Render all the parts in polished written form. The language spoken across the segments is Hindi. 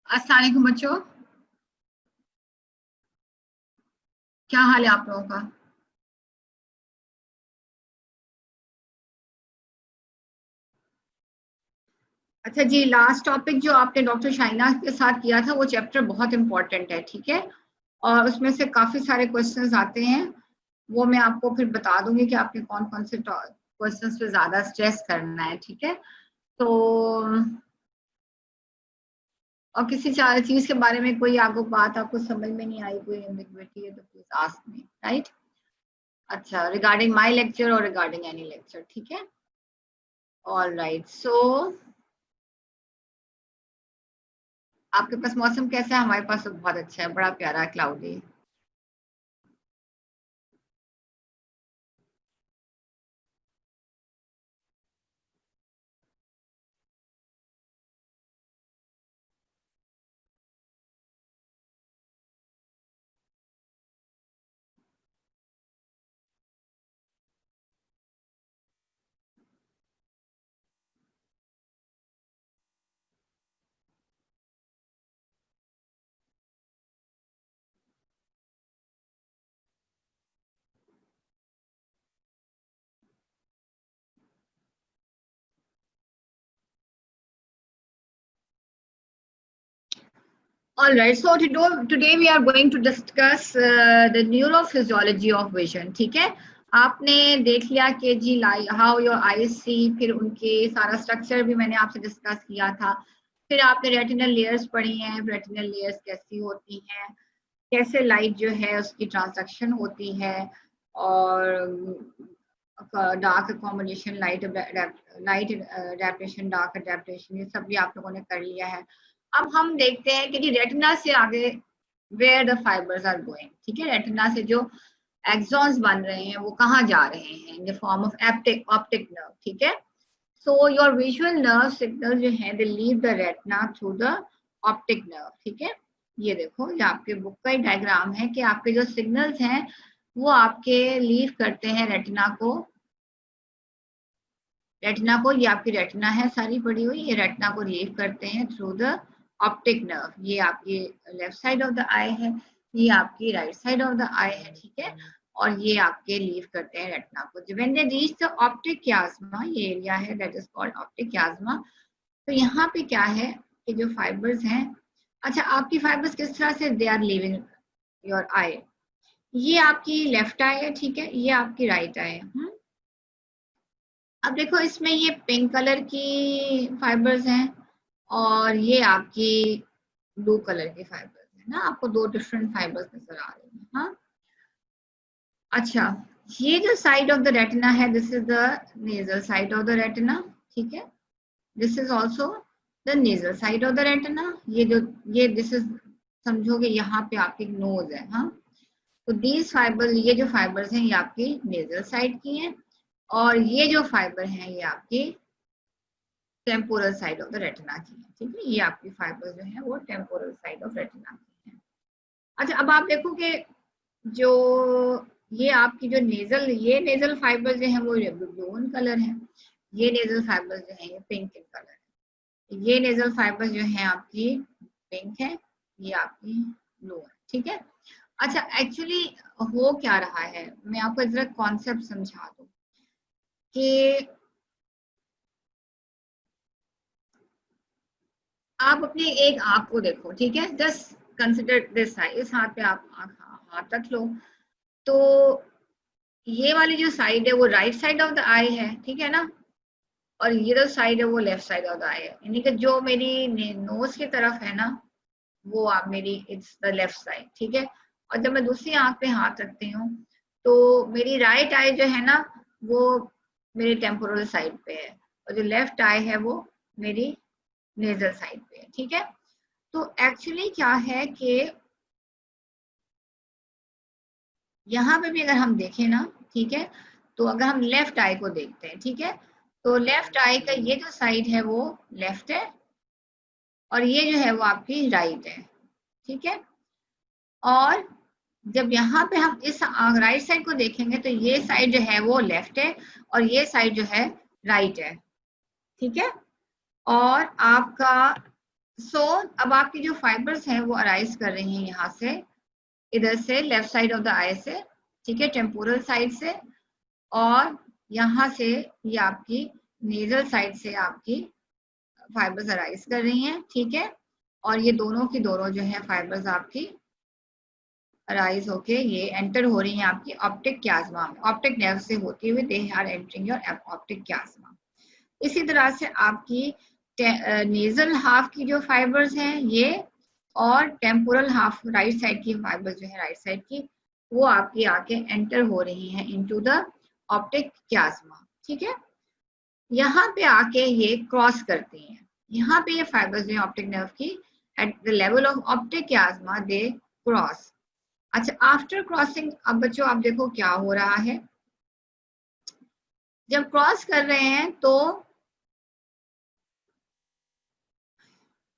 अस्सलाम वालेकुम बच्चों, क्या हाल है आप लोगों का। अच्छा जी, लास्ट टॉपिक जो आपने डॉक्टर शाइना के साथ किया था वो चैप्टर बहुत इंपॉर्टेंट है, ठीक है। और उसमें से काफी सारे क्वेश्चंस आते हैं, वो मैं आपको फिर बता दूंगी कि आपने कौन कौन से क्वेश्चंस पे ज्यादा स्ट्रेस करना है, ठीक है। तो और किसी चीज के बारे में कोई आपको बात आपको समझ में नहीं आई, कोई एम्बिग्युइटी है तो प्लीज आस्क मी, राइट। अच्छा, रिगार्डिंग माय लेक्चर और रिगार्डिंग एनी लेक्चर, ठीक है। ऑल राइट, सो आपके पास मौसम कैसा है? हमारे पास तो बहुत अच्छा है, बड़ा प्यारा cloudy. All right, so today we are going to discuss the neurophysiology of vision, ठीक है। आपने देख लिया कि जी हाउ योर आईज सी, फिर उनके सारा स्ट्रक्चर भी मैंने आपसे डिस्कस किया था। फिर आपने रेटिनल लेयर्स पढ़ी हैं, रेटिनल लेयर्स कैसी होती हैं, कैसे लाइट जो है उसकी ट्रांसडक्शन होती है, और dark accommodation, light adaptation, dark adaptation, ये सब भी आप लोगों ने कर लिया है। अब हम देखते हैं कि रेटिना से आगे where the fibres are going, ठीक है। रेटिना से जो एक्सॉन्स बन रहे हैं वो कहाँ जा रहे हैं, in the form of optic nerve, ठीक है। So your visual nerve signal जो है they leave the retina through the optic nerve, ठीक है। ये देखो, ये आपके बुक का ही डायग्राम है कि आपके जो सिग्नल्स हैं वो आपके लीव करते हैं रेटिना को। ये आपकी रेटिना है सारी पड़ी हुई, ये रेटिना को लीव करते हैं थ्रू द ऑप्टिक नर्व। ये आपकी लेफ्ट साइड ऑफ द आई है, ये आपकी राइट साइड ऑफ द आई है, ठीक है। और ये आपके लीव करते हैं रेटिना को। When they reach the optic chiasma, ये एरिया है that is called optic chiasma। तो यहाँ पे क्या है कि जो फाइबर्स हैं, अच्छा आपकी फाइबर्स किस तरह से दे आर लीविंग योर आई। ये आपकी लेफ्ट आई है, ठीक है, ये आपकी राइट आई है। अब देखो, इसमें ये पिंक कलर की फाइबर्स हैं और ये आपकी ब्लू कलर की फाइबर्स है ना। आपको दो डिफरेंट फाइबर्स नजर आ रही हैं, हाँ। अच्छा, ये जो साइड ऑफ द रेटिना है, this is the nasal side of the retina, ठीक है। This is also the nasal side of the retina. ये दिस इज, समझोगे यहाँ पे आपकी नोज है, हाँ। तो दीज फाइबर्स, ये जो फाइबर्स हैं ये आपकी नेजल साइड की हैं, और ये जो फाइबर हैं ये आपकी temporal side of the retina की है, ठीक है। ये आपकी फाइबर जो है वो टेम्पोरल साइड ऑफ रेटिना की है। अच्छा, अब आप देखो कि जो ये आपकी जो नेजल, ये नेजल फाइबर जो है वो ब्लू इन कलर है, ये नेजल फाइबर जो है ये पिंक इन कलर है। ये नेजल फाइबर जो है आपकी पिंक है, ये आपकी ब्लू है, ठीक है। अच्छा, एक्चुअली हो क्या रहा है, मैं आपको जरा कॉन्सेप्ट समझा दूं कि आप अपनी एक आंख को देखो, ठीक है। जस्ट कंसिडर दिस साइड, इस हाथ पे आप हाथ रख लो। तो ये वाली जो साइड है वो राइट साइड ऑफ द आई है, ठीक है ना। और ये जो साइड है वो लेफ्ट साइड ऑफ द आई है, यानी कि जो मेरी नोज की तरफ है ना, वो आप मेरी इट्स द लेफ्ट साइड, ठीक है। और जब मैं दूसरी आंख पे हाथ रखती हूँ तो मेरी राइट आई जो है ना वो मेरी टेम्पोरल साइड पे है, और जो लेफ्ट आई है वो मेरी नेजल साइड पे है, ठीक है। तो एक्चुअली क्या है कि यहाँ पे भी अगर हम देखें ना, ठीक है, तो अगर हम लेफ्ट आई को देखते हैं, ठीक है, तो लेफ्ट आई का ये जो साइड है वो लेफ्ट है, और ये जो है वो आपकी राइट है, ठीक है। और जब यहाँ पे हम इस राइट साइड को देखेंगे तो ये साइड जो है वो लेफ्ट है, और ये साइड जो है राइट है, ठीक है। और आपका सो अब आपकी जो फाइबर्स हैं वो अराइज कर रही हैं यहाँ से, इधर से left side of the eye से, ठीक है, टेम्पोरल साइड से, और यहाँ से ये आपकी नेजल साइड से आपकी फाइबर्स अराइज कर रही हैं, ठीक है। और ये दोनों की दोनों जो है फाइबर्स आपकी अराइज होके ये एंटर हो रही हैं आपकी ऑप्टिक क्याज्मा में, ऑप्टिक नर्व से होती हुई they are entering your optic chiasma. इसी तरह से आपकी नेजल हाफ की जो फाइबर्स हैं ये, और टेम्पोरल हाफ राइट साइड की फाइबर्स जो है राइट साइड की, वो आपकी आके एंटर हो रही हैं इनटू द ऑप्टिक क्याज्मा, ठीक है। यहाँ पे आके ये क्रॉस करती हैं, यहाँ पे ये फाइबर्स जो है ऑप्टिक नर्व की at the level of optic chiasma they cross. अच्छा, आफ्टर क्रॉसिंग अब बच्चों आप देखो क्या हो रहा है, जब क्रॉस कर रहे हैं तो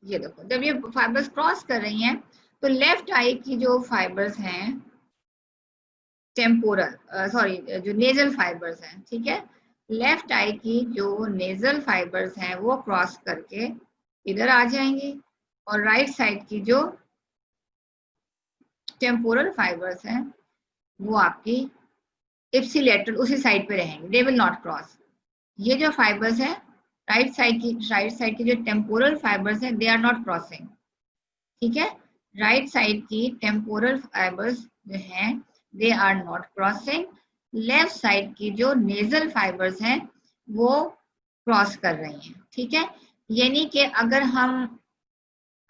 ये देखो, जब ये फाइबर्स क्रॉस कर रही हैं तो लेफ्ट आई की जो फाइबर्स हैं टेम्पोरल जो नेजल फाइबर्स हैं, ठीक है, लेफ्ट आई की जो नेजल फाइबर्स हैं वो क्रॉस करके इधर आ जाएंगी, और राइट साइड की जो टेम्पोरल फाइबर्स हैं वो आपकी इप्सिलेटरल उसी साइड पे रहेंगे, दे विल नॉट क्रॉस। ये जो फाइबर्स है राइट साइड की जो टेम्पोरल फाइबर्स हैं दे आर नॉट क्रॉसिंग, ठीक है। राइट साइड की टेम्पोरल फाइबर्स जो हैं they are not crossing, left side की जो नेजल फाइबर्स हैं वो क्रॉस कर रही हैं, ठीक है। यानी कि अगर हम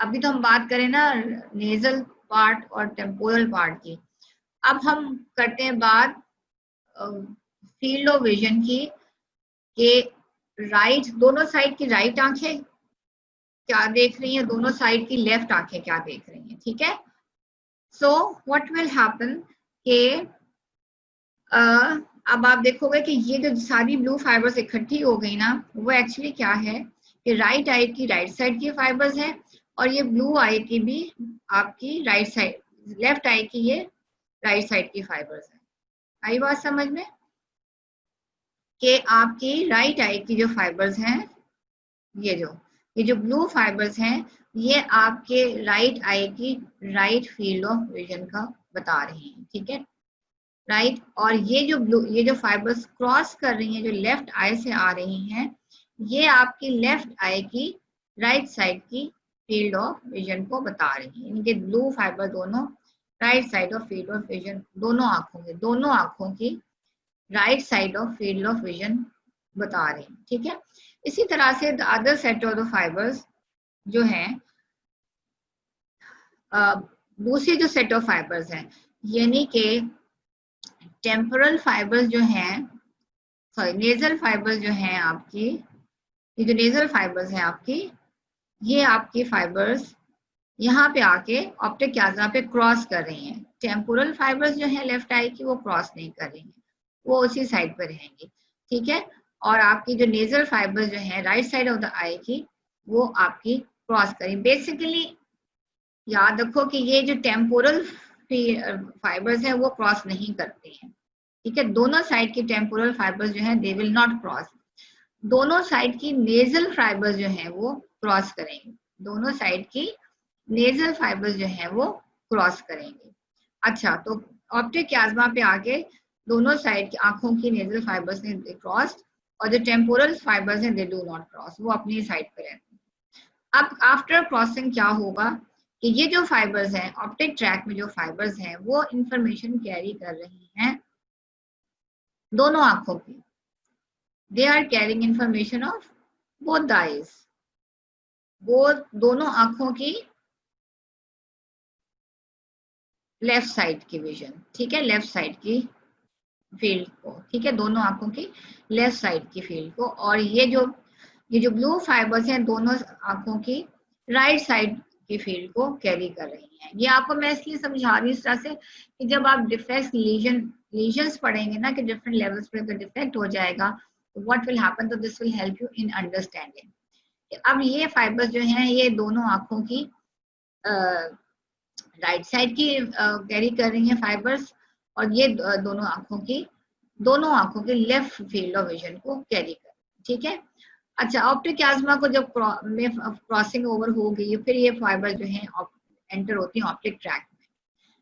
अभी तो हम बात करें ना नेजल पार्ट और टेम्पोरल पार्ट की, अब हम करते हैं बात फील्ड ऑफ विजन की, कि राइट दोनों साइड की राइट आंखें क्या देख रही हैं, दोनों साइड की लेफ्ट आंखें क्या देख रही हैं, ठीक है। सो व्हाट विल हैपन कि अब आप देखोगे कि ये जो सारी ब्लू फाइबर्स इकट्ठी हो गई ना, वो एक्चुअली क्या है कि राइट आई की राइट साइड की फाइबर्स है, और ये ब्लू आई की भी आपकी राइट साइड, लेफ्ट आई की ये राइट साइड की फाइबर्स है। आई बात समझ में कि आपकी राइट आई की जो फाइबर्स हैं, ये जो ब्लू फाइबर्स हैं ये आपके राइट आई की राइट फील्ड ऑफ विजन का बता रही हैं, ठीक है, राइट। और ये जो फाइबर्स क्रॉस कर रही हैं जो लेफ्ट आई से आ रही हैं, ये आपकी लेफ्ट आई की राइट साइड की फील्ड ऑफ विजन को बता रही है। इनके ब्लू फाइबर दोनों right side of field of vision, दोनों आंखों की right side of field of vision बता रही है, ठीक है। इसी तरह से the other set of the fibres जो हैं, दूसरी जो सेट ऑफ फाइबर्स हैं, यानी कि टेम्पोरल फाइबर्स जो हैं, नेजल फाइबर्स जो हैं आपकी, ये जो नेजल फाइबर्स हैं आपकी, ये आपकी फाइबर्स यहाँ पे आके ऑप्टिक क्याज्मा पे क्रॉस कर रही हैं। टेम्पोरल फाइबर्स जो हैं लेफ्ट आई की वो क्रॉस नहीं कर रही हैं, वो उसी साइड पर रहेंगी, ठीक है। और आपकी जो नेजल फाइबर्स जो हैं राइट साइड ऑफ द आई की, वो आपकी क्रॉस करें। बेसिकली याद रखो कि ये जो टेम्पोरल फाइबर्स हैं वो क्रॉस नहीं करते हैं, ठीक है। दोनों साइड की टेम्पोरल फाइबर्स जो हैं दे विल नॉट क्रॉस, दोनों साइड की नेजल फाइबर्स जो हैं वो क्रॉस करेंगे, दोनों साइड की नेजल फाइबर्स जो हैं वो क्रॉस करेंगे। अच्छा, तो ऑप्टिक क्याज्मा पे आके दोनों साइड की आंखों की नेजल फाइबर्स ने क्रॉस, और जो टेम्पोरल फाइबर्स हैं दे डू नॉट क्रॉस, वो अपनी साइड पे रहते हैं। अब आफ्टर क्रॉसिंग क्या होगा कि ये जो फाइबर्स हैं ऑप्टिक ट्रैक में, जो फाइबर्स हैं वो इंफॉर्मेशन कैरी कर रही हैं दोनों आंखों की, they are carrying information of both the eyes, वो दोनों आंखों की लेफ्ट साइड की विजन, ठीक है, लेफ्ट साइड की फील्ड को, ठीक है, दोनों आंखों की लेफ्ट साइड की फील्ड को। और ये जो ब्लू फाइबर्स हैं दोनों आंखों की राइट साइड की फील्ड को कैरी कर रही हैं। ये आपको मैं इसलिए समझा रही हूँ इस तरह से कि जब आप डिफेक्ट लीजन्स पढ़ेंगे ना कि डिफरेंट लेवल्स पे अगर डिफेक्ट हो जाएगा तो व्हाट विल हैपन, तो this will help you in understanding. अब ये फाइबर्स जो हैं ये दोनों आंखों की राइट साइड की कैरी कर रही हैं फाइबर्स, और ये दोनों आंखों की लेफ्ट फील्ड ऑफ विजन को कैरी कर, ठीक है। अच्छा, ऑप्टिक क्याज्मा को जब में क्रॉसिंग ओवर हो गई फिर ये फाइबर जो है एंटर होती है ऑप्टिक ट्रैक में,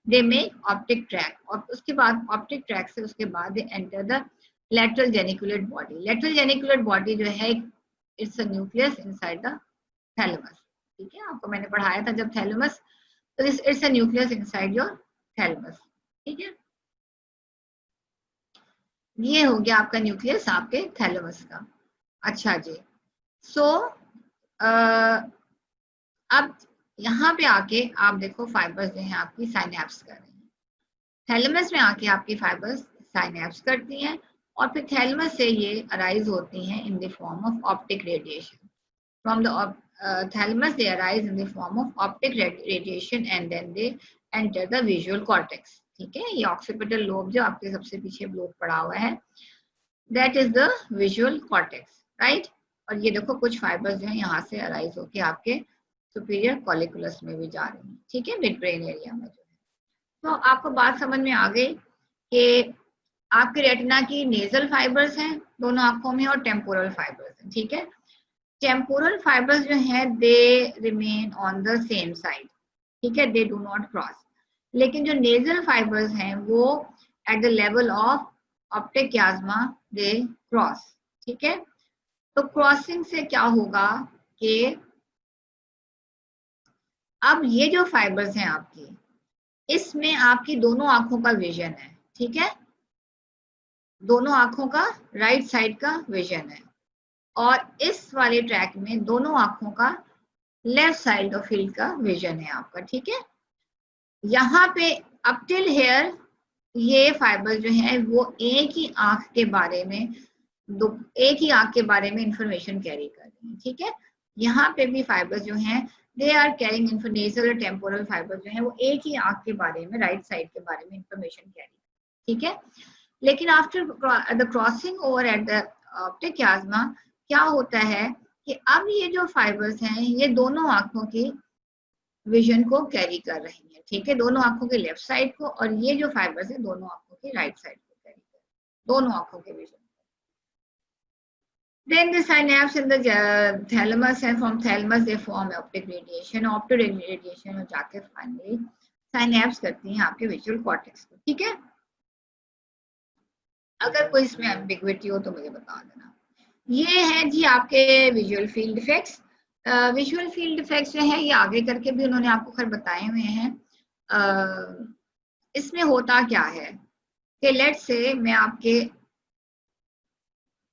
दे मेक ऑप्टिक ट्रैक, और उसके बाद ऑप्टिक ट्रैक से उसके बाद दे enter the lateral geniculate body. Lateral geniculate body जो है it's a nucleus inside the thalamus, ठीक है, आपको मैंने पढ़ाया था जब थैलेमस, तो it's a nucleus inside your thalamus, ठीक है। ये हो गया आपका न्यूक्लियस आपके थैलेमस का। अच्छा जी, सो अब यहाँ पे आके आप देखो फाइबर्स जो हैं आपकी साइनेप्स कर रही हैं, थैलेमस में आके आपकी फाइबर्स साइनेप्स करती हैं और फिर थैलेमस से ये अराइज होती हैं in the form of optic radiation. From the thalamus they arise in the form of optic radiation and then they enter the visual cortex, ठीक है। ये ऑक्सीपिटल लोब जो आपके सबसे पीछे लोब पड़ा हुआ है, that is the visual cortex, right. और ये देखो कुछ फाइबर्स जो है यहाँ से अराइज होके आपके सुपीरियर कॉलिकुलस में भी जा रही है, ठीक है, मिड ब्रेन एरिया में जो है। तो आपको बात समझ में आ गई कि आपके रेटिना की नेजल फाइबर्स हैं दोनों आंखों में और टेम्पोरल फाइबर्स हैं, ठीक है। टेम्पोरल फाइबर्स जो है they remain on the same side, ठीक है, दे डू नॉट क्रॉस। लेकिन जो नेजल फाइबर्स हैं वो at the level of optic chiasma they cross, ठीक है। तो क्रॉसिंग से क्या होगा कि अब ये जो फाइबर्स हैं आपकी, इसमें आपकी दोनों आंखों का विजन है, ठीक है, दोनों आंखों का राइट साइड का विजन है, और इस वाले ट्रैक में दोनों आंखों का लेफ्ट साइड ऑफ फील्ड का विजन है आपका, ठीक है। यहाँ पे अप टिल हेयर ये फाइबर जो है वो एक ही आंख के बारे में एक ही आंख के बारे में इंफॉर्मेशन कैरी कर रही है, ठीक है। यहाँ पे भी फाइबर्स जो हैं दे आर कैरिंग नेजल और टेम्पोरल फाइबर जो है वो एक ही आंख के बारे में राइट साइड के बारे में इंफॉर्मेशन कैरी, ठीक है। लेकिन after the crossing over at the optic chiasma क्या होता है कि अब ये जो फाइबर्स हैं ये दोनों आंखों की विजन को कैरी कर रही है, ठीक है, दोनों आंखों के लेफ्ट साइड को, और ये जो फाइबर्स है दोनों आंखों की राइट साइड को कैरी कर, दोनों आंखों के vision. Then the synapse in the thalamus, and from thalamus they form optic radiation, optic radiation और जाके finally synapse करती हैं आपके visual cortex को, ठीक है। अगर कोई इसमें ambiguity हो तो मुझे बता देना। ये है जी आपके visual field effects। Visual field effects जो है ये आगे करके भी उन्होंने आपको खैर बताए हुए हैं। इसमें होता क्या है कि लेट्स से मैं आपके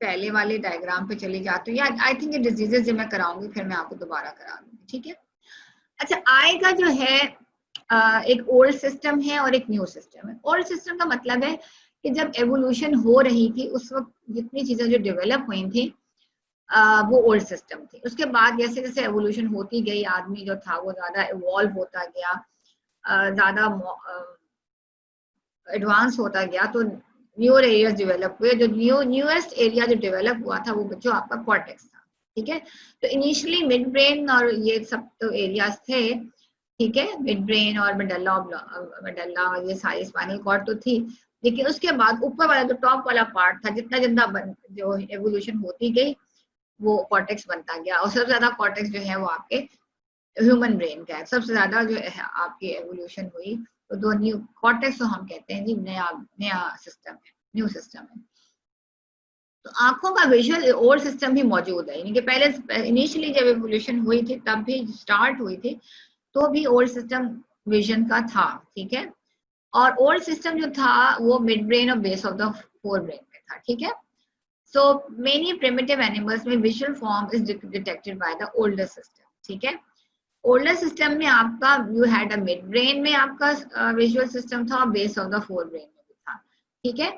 पहले वाले डायग्राम पे चली जाती हूँ, या आई थिंक ये डिजीजेस जो मैं कराऊंगी फिर मैं आपको दोबारा करा दूंगी, ठीक है। अच्छा, आई का जो है एक ओल्ड सिस्टम है और एक न्यू सिस्टम है। ओल्ड सिस्टम का मतलब है कि जब एवोल्यूशन हो रही थी उस वक्त जितनी चीजें जो डेवलप हुई थी वो ओल्ड सिस्टम थी। उसके बाद जैसे जैसे एवोल्यूशन होती गई आदमी जो था वो ज्यादा इवॉल्व होता गया, ज्यादा एडवांस होता गया, तो न्यूअर एरियाज डेवलप हुए। जो न्यूएस्ट एरिया जो डेवलप हुआ था वो बच्चों आपका कॉर्टेक्स था, ठीक है। तो इनिशियली मिड ब्रेन और ये सब तो एरियाज थे, ठीक है, मिड ब्रेन और मेडल्ला और ये सारी स्पाइनल कॉर्ड तो थी, लेकिन उसके बाद ऊपर वाला जो टॉप वाला पार्ट था जितना जितना जो एवोल्यूशन होती गई वो कॉर्टेक्स बनता गया, और सबसे ज्यादा कॉर्टेक्स जो है वो आपके ह्यूमन ब्रेन का है। सबसे ज्यादा जो है आपकी एवोल्यूशन हुई तो दो न्यू कॉर्टेक्स तो हम कहते हैं जी नया नया सिस्टम है, न्यू सिस्टम है। तो आंखों का विजुअल ओल्ड सिस्टम भी मौजूद है, यानी कि पहले इनिशियली जब एवोल्यूशन हुई थी तब भी स्टार्ट हुई थी तो भी ओल्ड सिस्टम विजन का था, ठीक है। और ओल्ड सिस्टम जो था वो मिड ब्रेन और base of the forebrain में था, ठीक है। सो मेनी प्रिमिटिव एनिमल्स में visual form is detected by the older system, ठीक है। ओल्डर सिस्टम में आपका you had a mid brain में आपका विजुअल सिस्टम था और base of the forebrain में भी था, ठीक है।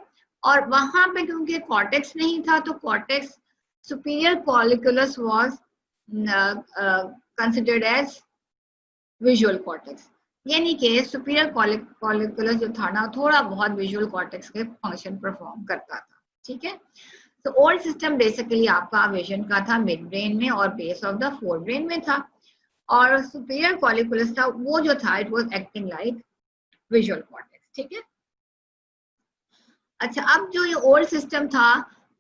और वहां पे क्योंकि कॉर्टेक्स नहीं था तो cortex superior colliculus was considered as visual cortex, यानी कि सुपीरियर कॉलिकुलस जो था ना थोड़ा बहुत विजुअल कॉर्टेक्स के फंक्शन परफॉर्म करता था, ठीक है। तो ओल्ड सिस्टम बेसिकली आपका विजन का था मिड ब्रेन में और base of the forebrain में था, और सुपीरियर कॉलिकुलस था वो जो था it was acting like visual cortex, ठीक है। अच्छा, अब जो ये ओल्ड सिस्टम था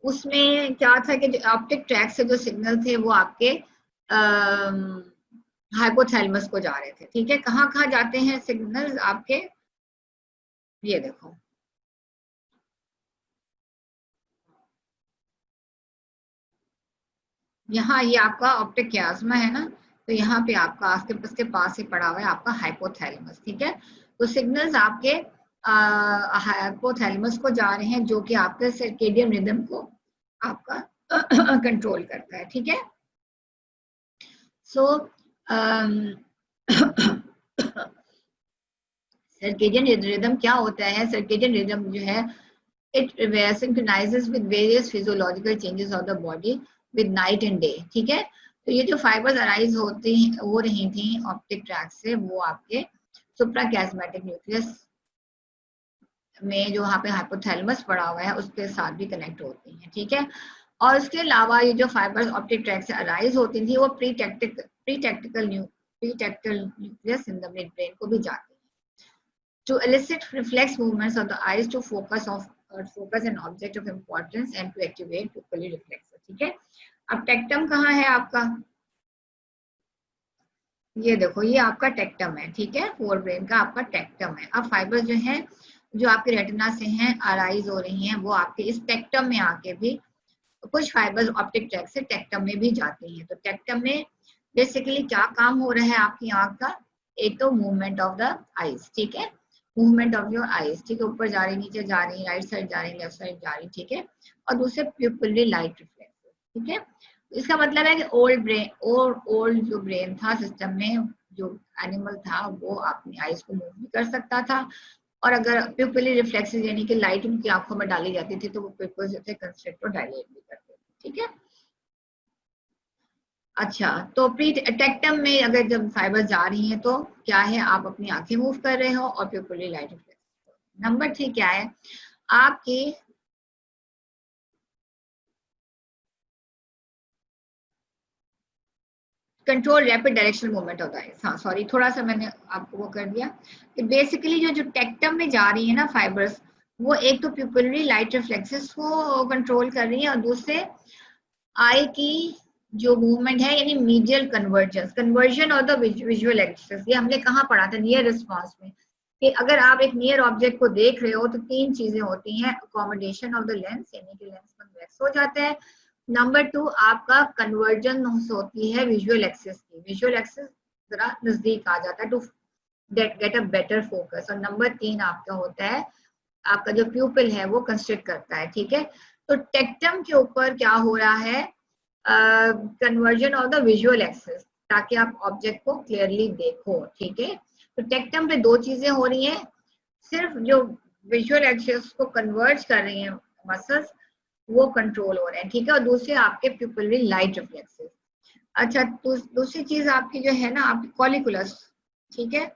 उसमें क्या था कि जो ऑप्टिक ट्रैक से जो सिग्नल थे वो आपके हाइपोथैलेमस को जा रहे थे, ठीक है। कहाँ कहाँ जाते हैं सिग्नल्स आपके, ये देखो, यहाँ ये आपका ऑप्टिक क्यास्मा है ना, तो यहाँ पे आपका उसके पास ही पड़ा हुआ है आपका हाइपोथैलेमस, ठीक है। तो सिग्नल्स आपके हाइपोथैलेमस को जा रहे हैं, जो कि आपके सर्केडियन रिदम को आपका कंट्रोल करता है, ठीक है। सो सर्केडियन रिदम क्या होता है? सर्केडियन रिदम जो है, it synchronizes with various physiological changes of the body with night and day, ठीक है। तो ये जो फाइबर्स अराइज हो रही थी ऑप्टिक ट्रैक से, वो आपके सुप्राकियास्मेटिक न्यूक्लियस में जो वहाँ पे हाइपोथैलेमस पड़ा हुआ है उसके साथ भी कनेक्ट होती हैं, ठीक है। और उसके अलावा ये जो फाइबर्स ऑप्टिक ट्रैक से अराइज होती थी वो pretectal nucleus in the midbrain को भी जाती है, to elicit reflex movements of the eyes to focus an object of importance and to activate pupillary reflexes, ठीक है। अब टेक्टम कहाँ है आपका? ये देखो, ये आपका टेक्टम है, ठीक है। फोर ब्रेन का आपका टेक्टम है। अब फाइबर्स जो है जो आपके रेटिना से हैं अराइज हो रही हैं, वो आपके इस टेक्टम में आके भी कुछ फाइबर्स ऑप्टिक ट्रैक से टेक्टम में भी जाती हैं। तो टेक्टम में बेसिकली क्या काम हो रहा है आपकी आंख का? एक तो मूवमेंट ऑफ द आईज, ठीक है, मूवमेंट ऑफ योर आईज, ठीक है, ऊपर जा रही, नीचे जा रही, राइट साइड जा रही, लेफ्ट साइड जा रही, ठीक है। और दूसरे प्यूपिलरी लाइट रिफ्लेक्स, ठीक है। इसका मतलब है कि ओल्ड जो ब्रेन था सिस्टम में, जो एनिमल था, वो अपनी आईज को मूव भी कर सकता था, और अगर प्यूपिलरी रिफ्लेक्सेस यानी कि लाइट उनकी आंखों में डाली जाती थी तो वो पिपल्स जो थे कंस्ट्रिक्ट और डायलेट भी करते थे, ठीक है। अच्छा, तो प्री टेक्टम में अगर जब फाइबर जा रही हैं तो क्या है, आप अपनी आंखें मूव कर रहे हो और प्यूपिलरी लाइट रिफ्लेक्स। नंबर 3 क्या है आपकी? कंट्रोल रैपिड डायरेक्शनल मूवमेंट होता है। हाँ सॉरी, थोड़ा सा मैंने आपको वो कर दिया कि बेसिकली जो जो टेक्टम में जा रही है ना फाइबर्स, वो एक तो प्यूपिलरी लाइट रिफ्लेक्सेस को कंट्रोल कर रही है, और दूसरे आई की जो मूवमेंट है, यानी मीडियल कन्वर्जन और द विजुअल एक्सेस। ये हमने कहाँ पढ़ा था? नियर रिस्पॉन्स में, कि अगर आप एक नियर ऑब्जेक्ट को देख रहे हो तो 3 चीजें होती हैं। अकोमोडेशन ऑफ द लेंस, यानी कि लेंस कन्वेक्स हो जाता है। नंबर 2 आपका कन्वर्जन होती है विजुअल एक्सेस की, विजुअल एक्सेस जरा नजदीक आ जाता है to get a better focus. और नंबर 3 आपका होता है, आपका जो प्यूपिल है वो कंस्ट्रिक्ट करता है, ठीक है। तो टेक्टम के ऊपर क्या हो रहा है? Conversion of the visual axes, ताकि आप ऑब्जेक्ट को क्लियरली देखो, ठीक है। तो टेक्टम पे 2 चीजें हो रही हैं, सिर्फ जो विजुअल एक्सेस को कन्वर्ज कर रही हैं मसल्स, वो कंट्रोल हो रहे हैं, ठीक है। और दूसरे आपके प्यूपिलरी लाइट रिफ्लेक्सेस। अच्छा, दूसरी चीज आपकी जो है ना, आपकी कॉलिकुलस, ठीक है,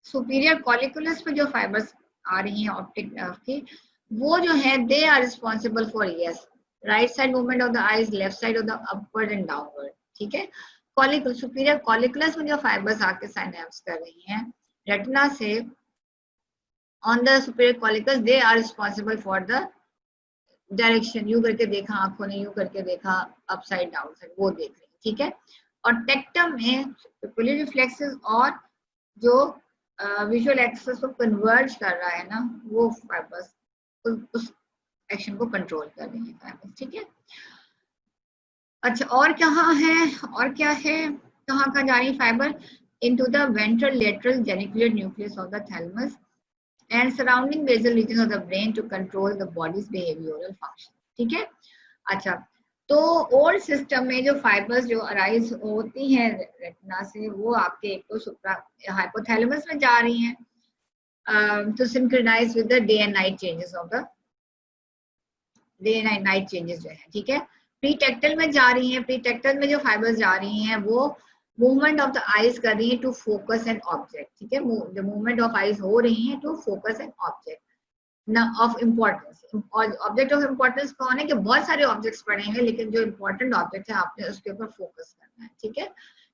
सुपीरियर कॉलिकुलस पे जो फाइबर्स आ रही हैं ऑप्टिक नर्व की, वो जो है they are responsible for yes right side movement of the eyes, left side of the upward and downward, ठीक है। कॉलिकुलस, सुपीरियर कॉलिकुलस में जो फाइबर्स आके साइनेप्स कर रही हैं रेटिना से on the superior colliculus, they are responsible for the direction. यू करके देखा आंखों ने, यू करके देखा, अपसाइड डाउन साइड, वो देख रही है, ठीक है। और टेक्टम में पिपुलरी रिफ्लेक्सेस और जो विजुअल एक्सेस को कन्वर्ज कर रहा है ना, वो फाइबर्स उस एक्शन को कंट्रोल कर रही है फाइबर्स, ठीक है। अच्छा, और कहाँ है, और क्या है, कहाँ कहाँ जा रही है fibre? Into the ventral lateral genicular nucleus of the thalamus and surrounding basal regions of the brain to control the body's behavioral function, ठीक है। अच्छा, तो ओल्ड सिस्टम में जो फाइबर्स जो अराइज होती हैं रेटिना से, वो आपके एक तो सुप्रा हाइपोथैलेमस में जा रही हैं to synchronize with the day and night changes of the day and night changes जो है, ठीक है। प्रीटेक्टल में जा रही हैं, प्रीटेक्टल में जो फाइबर्स जा रही हैं वो मूवमेंट ऑफ द आईज कर रही है टू फोकस एन ऑब्जेक्ट, ठीक है। जो मूवमेंट ऑफ आईज हो रही है टू फोकस एन ऑब्जेक्ट ना ऑफ इम्पोर्टेंस। और ऑब्जेक्ट ऑफ इम्पोर्टेंस कौन है? कि बहुत सारे ऑब्जेक्ट्स पड़े हैं, लेकिन जो इम्पोर्टेंट ऑब्जेक्ट है आपने उसके ऊपर फोकस करना है, ठीक है।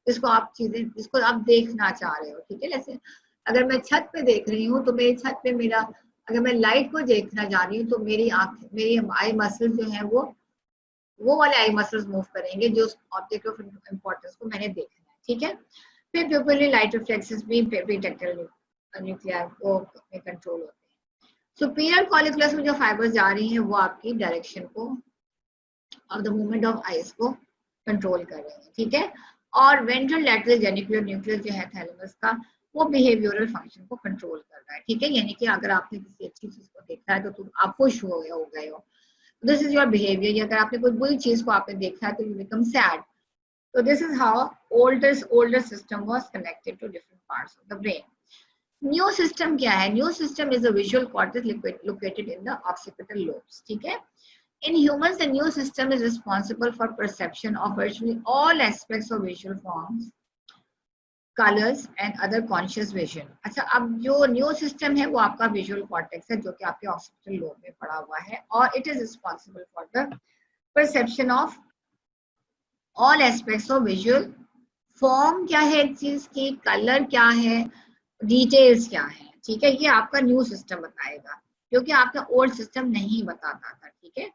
जिसको आप चीजें, जिसको आप देखना चाह रहे हो, ठीक है। जैसे अगर मैं छत पे देख रही हूँ तो मेरी छत पे मेरा, अगर मैं लाइट को देखना जा रही हूँ तो मेरी आंख, मेरी आई मसल जो है वो वो वाले आई मसल्स मूव करेंगे जो ऑब्जेक्ट ऑफ इम्पोर्टेंस को मैंने देखना है, ठीक है। फिर प्यूपिलरी लाइट रिफ्लेक्सेस भी प्रीटेक्टल न्यूक्लियर को कंट्रोल होते हैं। सुपीरियर कॉलिकुलस में जो फाइबर्स जा रही हैं वो आपकी डायरेक्शन को of the movement of eyes को कंट्रोल कर रही हैं, ठीक है। और वेंट्रल लैटरल जेनिकुलर न्यूक्लियस जो है थैलेमस का, वो बिहेवियरल फंक्शन को कंट्रोल कर रहा है, ठीक है। यानी कि अगर आपने किसी अच्छी चीज को देखा है तो आप खुश हो गए हो, दिस इज योर बिहेवियर। अगर आपने कोई बुरी चीज को आपने देखा है तो you become sad. So this is how older system was connected to different parts of the brain. New system क्या है? New system is a visual cortex located in the occipital lobes. ठीक है? In humans, the new system is responsible for perception of virtually all aspects of visual forms, colors and other conscious vision. अच्छा, अब जो न्यू सिस्टम है वो आपका विजुअल कॉर्टेक्स है जो कि आपके ऑक्सीपिटल लोब में पड़ा हुआ है, और it is responsible for the perception of all aspects of visual form क्या है एक चीज की, कलर क्या है, डिटेल्स क्या है, ठीक है। ये आपका न्यू सिस्टम बताएगा क्योंकि आपका ओल्ड सिस्टम नहीं बताता था, ठीक है।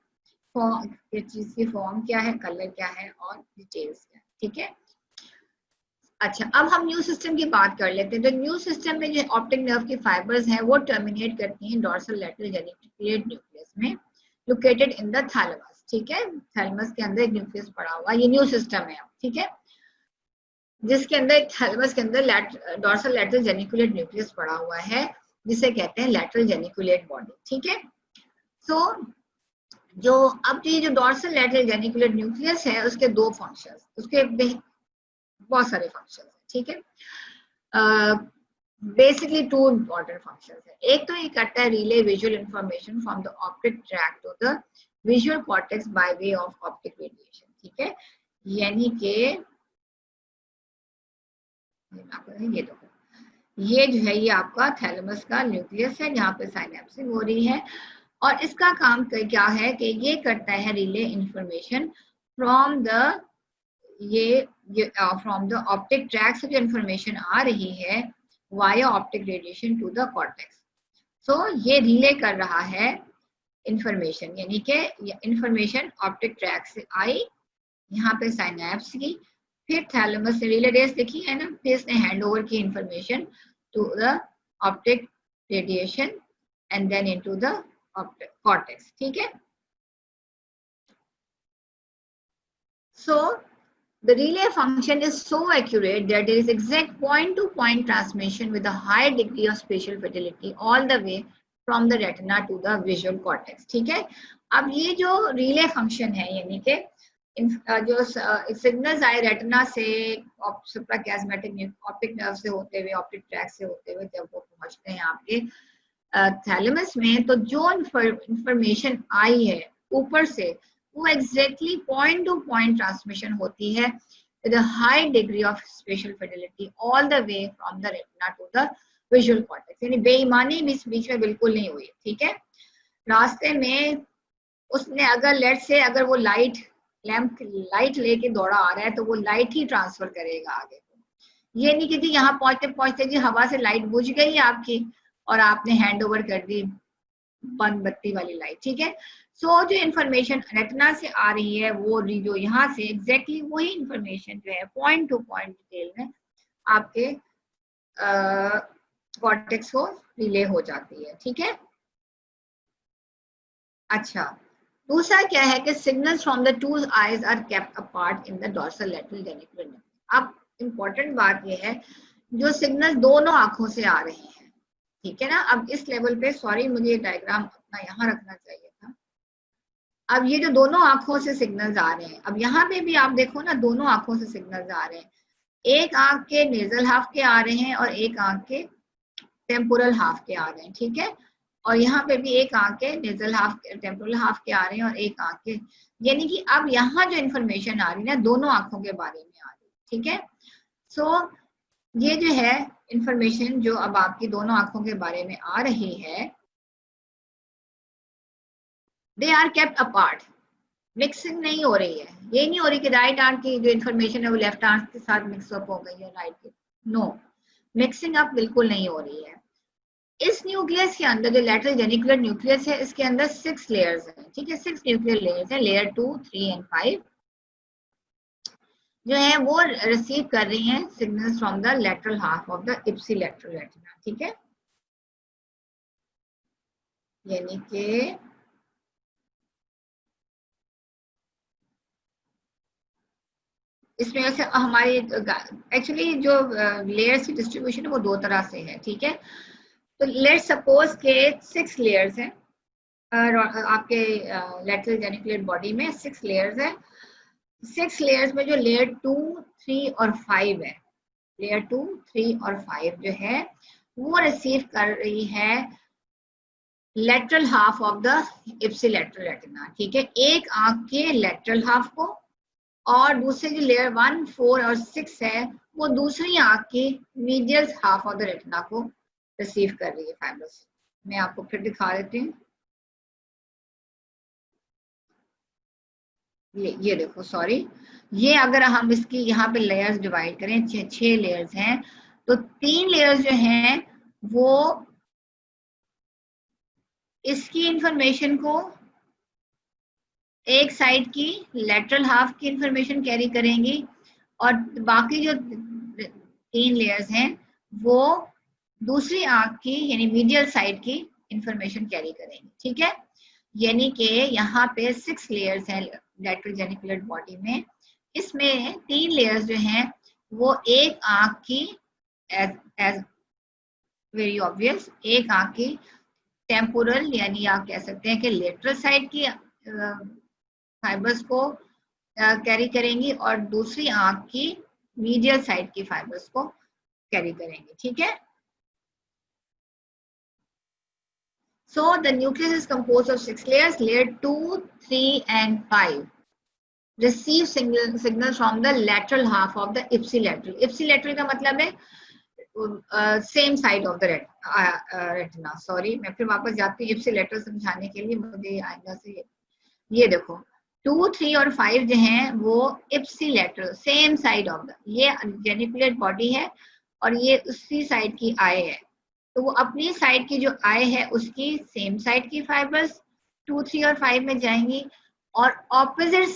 फॉर्म, ये चीज की फॉर्म क्या है, कलर क्या है और डिटेल्स क्या है, ठीक है। अच्छा, अब हम न्यू सिस्टम की बात कर लेते हैं। तो न्यू सिस्टम में जो ऑप्टिक नर्व की फाइबर्स हैं वो टर्मिनेट करती हैं डोर्सल लैटरल जेनिकुलेट न्यूक्लियस में लोकेटेड इन द थैलेमस, ठीक है। थैलेमस के अंदर एक न्यूक्लियस पड़ा हुआ है, ये न्यू सिस्टम है, ठीक है, जिसके अंदर थैलेमस के अंदर डोर्सल लैटरल जेनिकुलेट न्यूक्लियस पड़ा हुआ है जिसे कहते हैं लैटरल जेनिकुलेट बॉडी, ठीक है। सो जो अब ये जो डोर्सल लैटरल जेनिकुलेट न्यूक्लियस है उसके दो फंक्शंस, उसके बहुत सारे फंक्शंस हैं, ठीक है। बेसिकली टू इम्पोर्टेंट फंक्शंस है। एक तो ये करता है relay visual information from the optic tract to the visual cortex by way of optic radiation, ठीक है। यानी कि ये देखो, ये जो है ये आपका थैलेमस का न्यूक्लियस है जहाँ पे साइनेप्सिस हो रही है, और इसका काम क्या है कि ये करता है relay information from the from the optic tract से जो इंफॉर्मेशन आ रही है via optic radiation to the cortex. So ये रिले कर रहा है इंफॉर्मेशन, यानी कि इंफॉर्मेशन ऑप्टिक ट्रैक से आई यहाँ पे साइनेप्स की, फिर थैलेमस से रिले रेस देखी है ना, फिर इसने हैंड ओवर की information to the optic radiation and then into the optic cortex, ठीक है। सो the relay function is so accurate that there is exact point-to-point transmission with a high degree of spatial fidelity all the way from the retina to the visual cortex, ठीक है। अब ये जो relay function है यानी कि जो सिग्नल्स आए रेटिना से सुप्राकियास्मेटिक ऑप्टिक नर्व से होते हुए ऑप्टिक ट्रैक से होते हुए जब वो पहुंचते हैं आपके थैलेमस में, तो जो इंफॉर्मेशन आई है ऊपर से वो exactly point to point transmission होती है with a high degree of spatial fidelity all the way from the retina to the visual cortex. यानी बेईमानी बीच में बिल्कुल नहीं हुई, ठीक है। रास्ते में उसने अगर लेट से अगर वो लैंप लाइट लेके दौड़ा आ रहा है तो वो लाइट ही ट्रांसफर करेगा आगे को। ये नहीं कि जी यहाँ पहुंचते पहुंचते जी हवा से लाइट बुझ गई आपकी और आपने हैंड ओवर कर दी बंद बत्ती वाली लाइट, ठीक है। सो जो इंफॉर्मेशन रेटिना से आ रही है वो जो यहाँ से एग्जैक्टली वही इंफॉर्मेशन जो है पॉइंट टू पॉइंट डिटेल में आपके कॉर्टेक्स को रिले हो जाती है, ठीक है। अच्छा, दूसरा क्या है कि signals from the two eyes are kept apart in the dorsal lateral geniculate nucleus. अब इम्पोर्टेंट बात यह है जो सिग्नल दोनों आंखों से आ रहे हैं, ठीक है ना। अब इस लेवल पे सॉरी मुझे ये डायग्राम अपना यहाँ रखना चाहिए था। अब ये जो दोनों आंखों से सिग्नल्स आ रहे हैं, अब यहाँ पे भी आप देखो ना दोनों आंखों से सिग्नल्स आ रहे हैं, एक आंख के नेजल हाफ के आ रहे हैं और एक आंख के टेम्पोरल हाफ के आ रहे हैं, ठीक है। और यहाँ पे भी एक आंख के नेजल हाफ टेम्पोरल हाफ के आ रहे हैं और एक आंख के, यानी कि अब यहाँ जो इन्फॉर्मेशन आ रही है ना दोनों आंखों के बारे में आ रही है, ठीक है। सो ये जो है इंफॉर्मेशन जो अब आपकी दोनों आंखों के बारे में आ रही है, they are kept apart, mixing नहीं हो रही है। ये नहीं हो रही कि राइट आर्म की जो इन्फॉर्मेशन है वो लेफ्ट आर्म के साथ मिक्स अप हो गई है राइट की, नो, मिक्सिंग अप बिल्कुल नहीं हो रही है। इस न्यूक्लियस के अंदर जो लेटरल जेनिकुलर न्यूक्लियस है इसके अंदर 6 लेयर्स हैं, ठीक है, 6 न्यूक्लियर लेयर्स हैं, लेयर 2, 3 एंड 5 जो है वो रिसीव कर रही हैं signals from the lateral half of the ipsilateral retina, ठीक है, यानी कि इसमें वैसे हमारी एक्चुअली जो लेयर्स की डिस्ट्रीब्यूशन है वो दो तरह से है, ठीक है। तो लेट्स सपोज के 6 लेयर्स हैं आपके लेटरल जेनिकुलर बॉडी में 6 लेयर्स है। 6 लेयर्स में जो लेयर 2, 3 और 5 है, लेयर 2, 3 और 5 जो है वो रिसीव कर रही है lateral half of the ipsilateral retina, ठीक है, एक आंख के लेटरल हाफ को, और दूसरे जो लेयर 1, 4 और 6 है वो दूसरी आंख की medial half of the retina को रिसीव कर रही है फाइबर्स। मैं आपको फिर दिखा देती हूँ, ये देखो, सॉरी, ये अगर हम इसकी यहाँ पे लेयर्स डिवाइड करें, 6 लेयर्स हैं, तो 3 लेयर्स जो हैं वो इसकी इंफॉर्मेशन को एक साइड की लेटरल हाफ की इंफॉर्मेशन कैरी करेंगी और बाकी जो 3 लेयर्स हैं वो दूसरी आंख की यानी मीडियल साइड की इंफॉर्मेशन कैरी करेंगी, ठीक है, यानी कि यहाँ पे 6 लेयर्स हैं लेटरल जेनिकुलर बॉडी में, इसमें 3 लेयर्स जो हैं वो एक आंख की एज वेरी ऑब्वियस एक आंख की टेम्पोरल यानी आप कह सकते हैं कि लेटरल साइड की फाइबर्स को कैरी करेंगी और दूसरी आंख की मीडियल साइड की फाइबर्स को कैरी करेंगे, ठीक है। So the nucleus is composed of 6 layers. Layer 2, 3 and 5 receive signal from the lateral half of the ipsilateral. Ipsilateral का मतलब है same side of the retina. Sorry, मैं फिर वापस जाती हूँ इप्सिलेटरल समझाने के लिए, मुझे आएगा से ये देखो 2, 3 और 5 जो हैं वो ipsilateral same side of the, ये जेनिकुलर बॉडी है और ये उसी साइड की आई है, तो वो अपनी साइड की जो आई है उसकी सेम साइड की फाइबर्स 2, 3 और 5 में जाएंगी और ऑपोजिट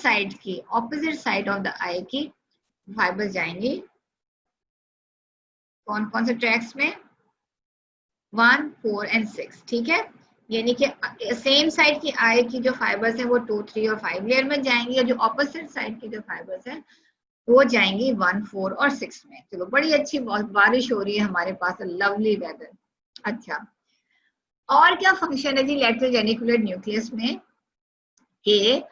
साइड ऑफ द आई की फाइबर्स जाएंगी कौन कौन से ट्रैक्स में, 1, 4 एंड 6, ठीक है, यानी कि सेम साइड की आई की जो फाइबर्स है वो 2, 3 और 5 लेयर में जाएंगी और जो ऑपोजिट साइड की जो फाइबर्स है वो जाएंगी 1, 4 और 6 में। चलो, बड़ी अच्छी बारिश हो रही है हमारे पास, लवली वेदर। अच्छा, और क्या फंक्शन है जी लेटरल जेनिकुलर न्यूक्लियस में, कि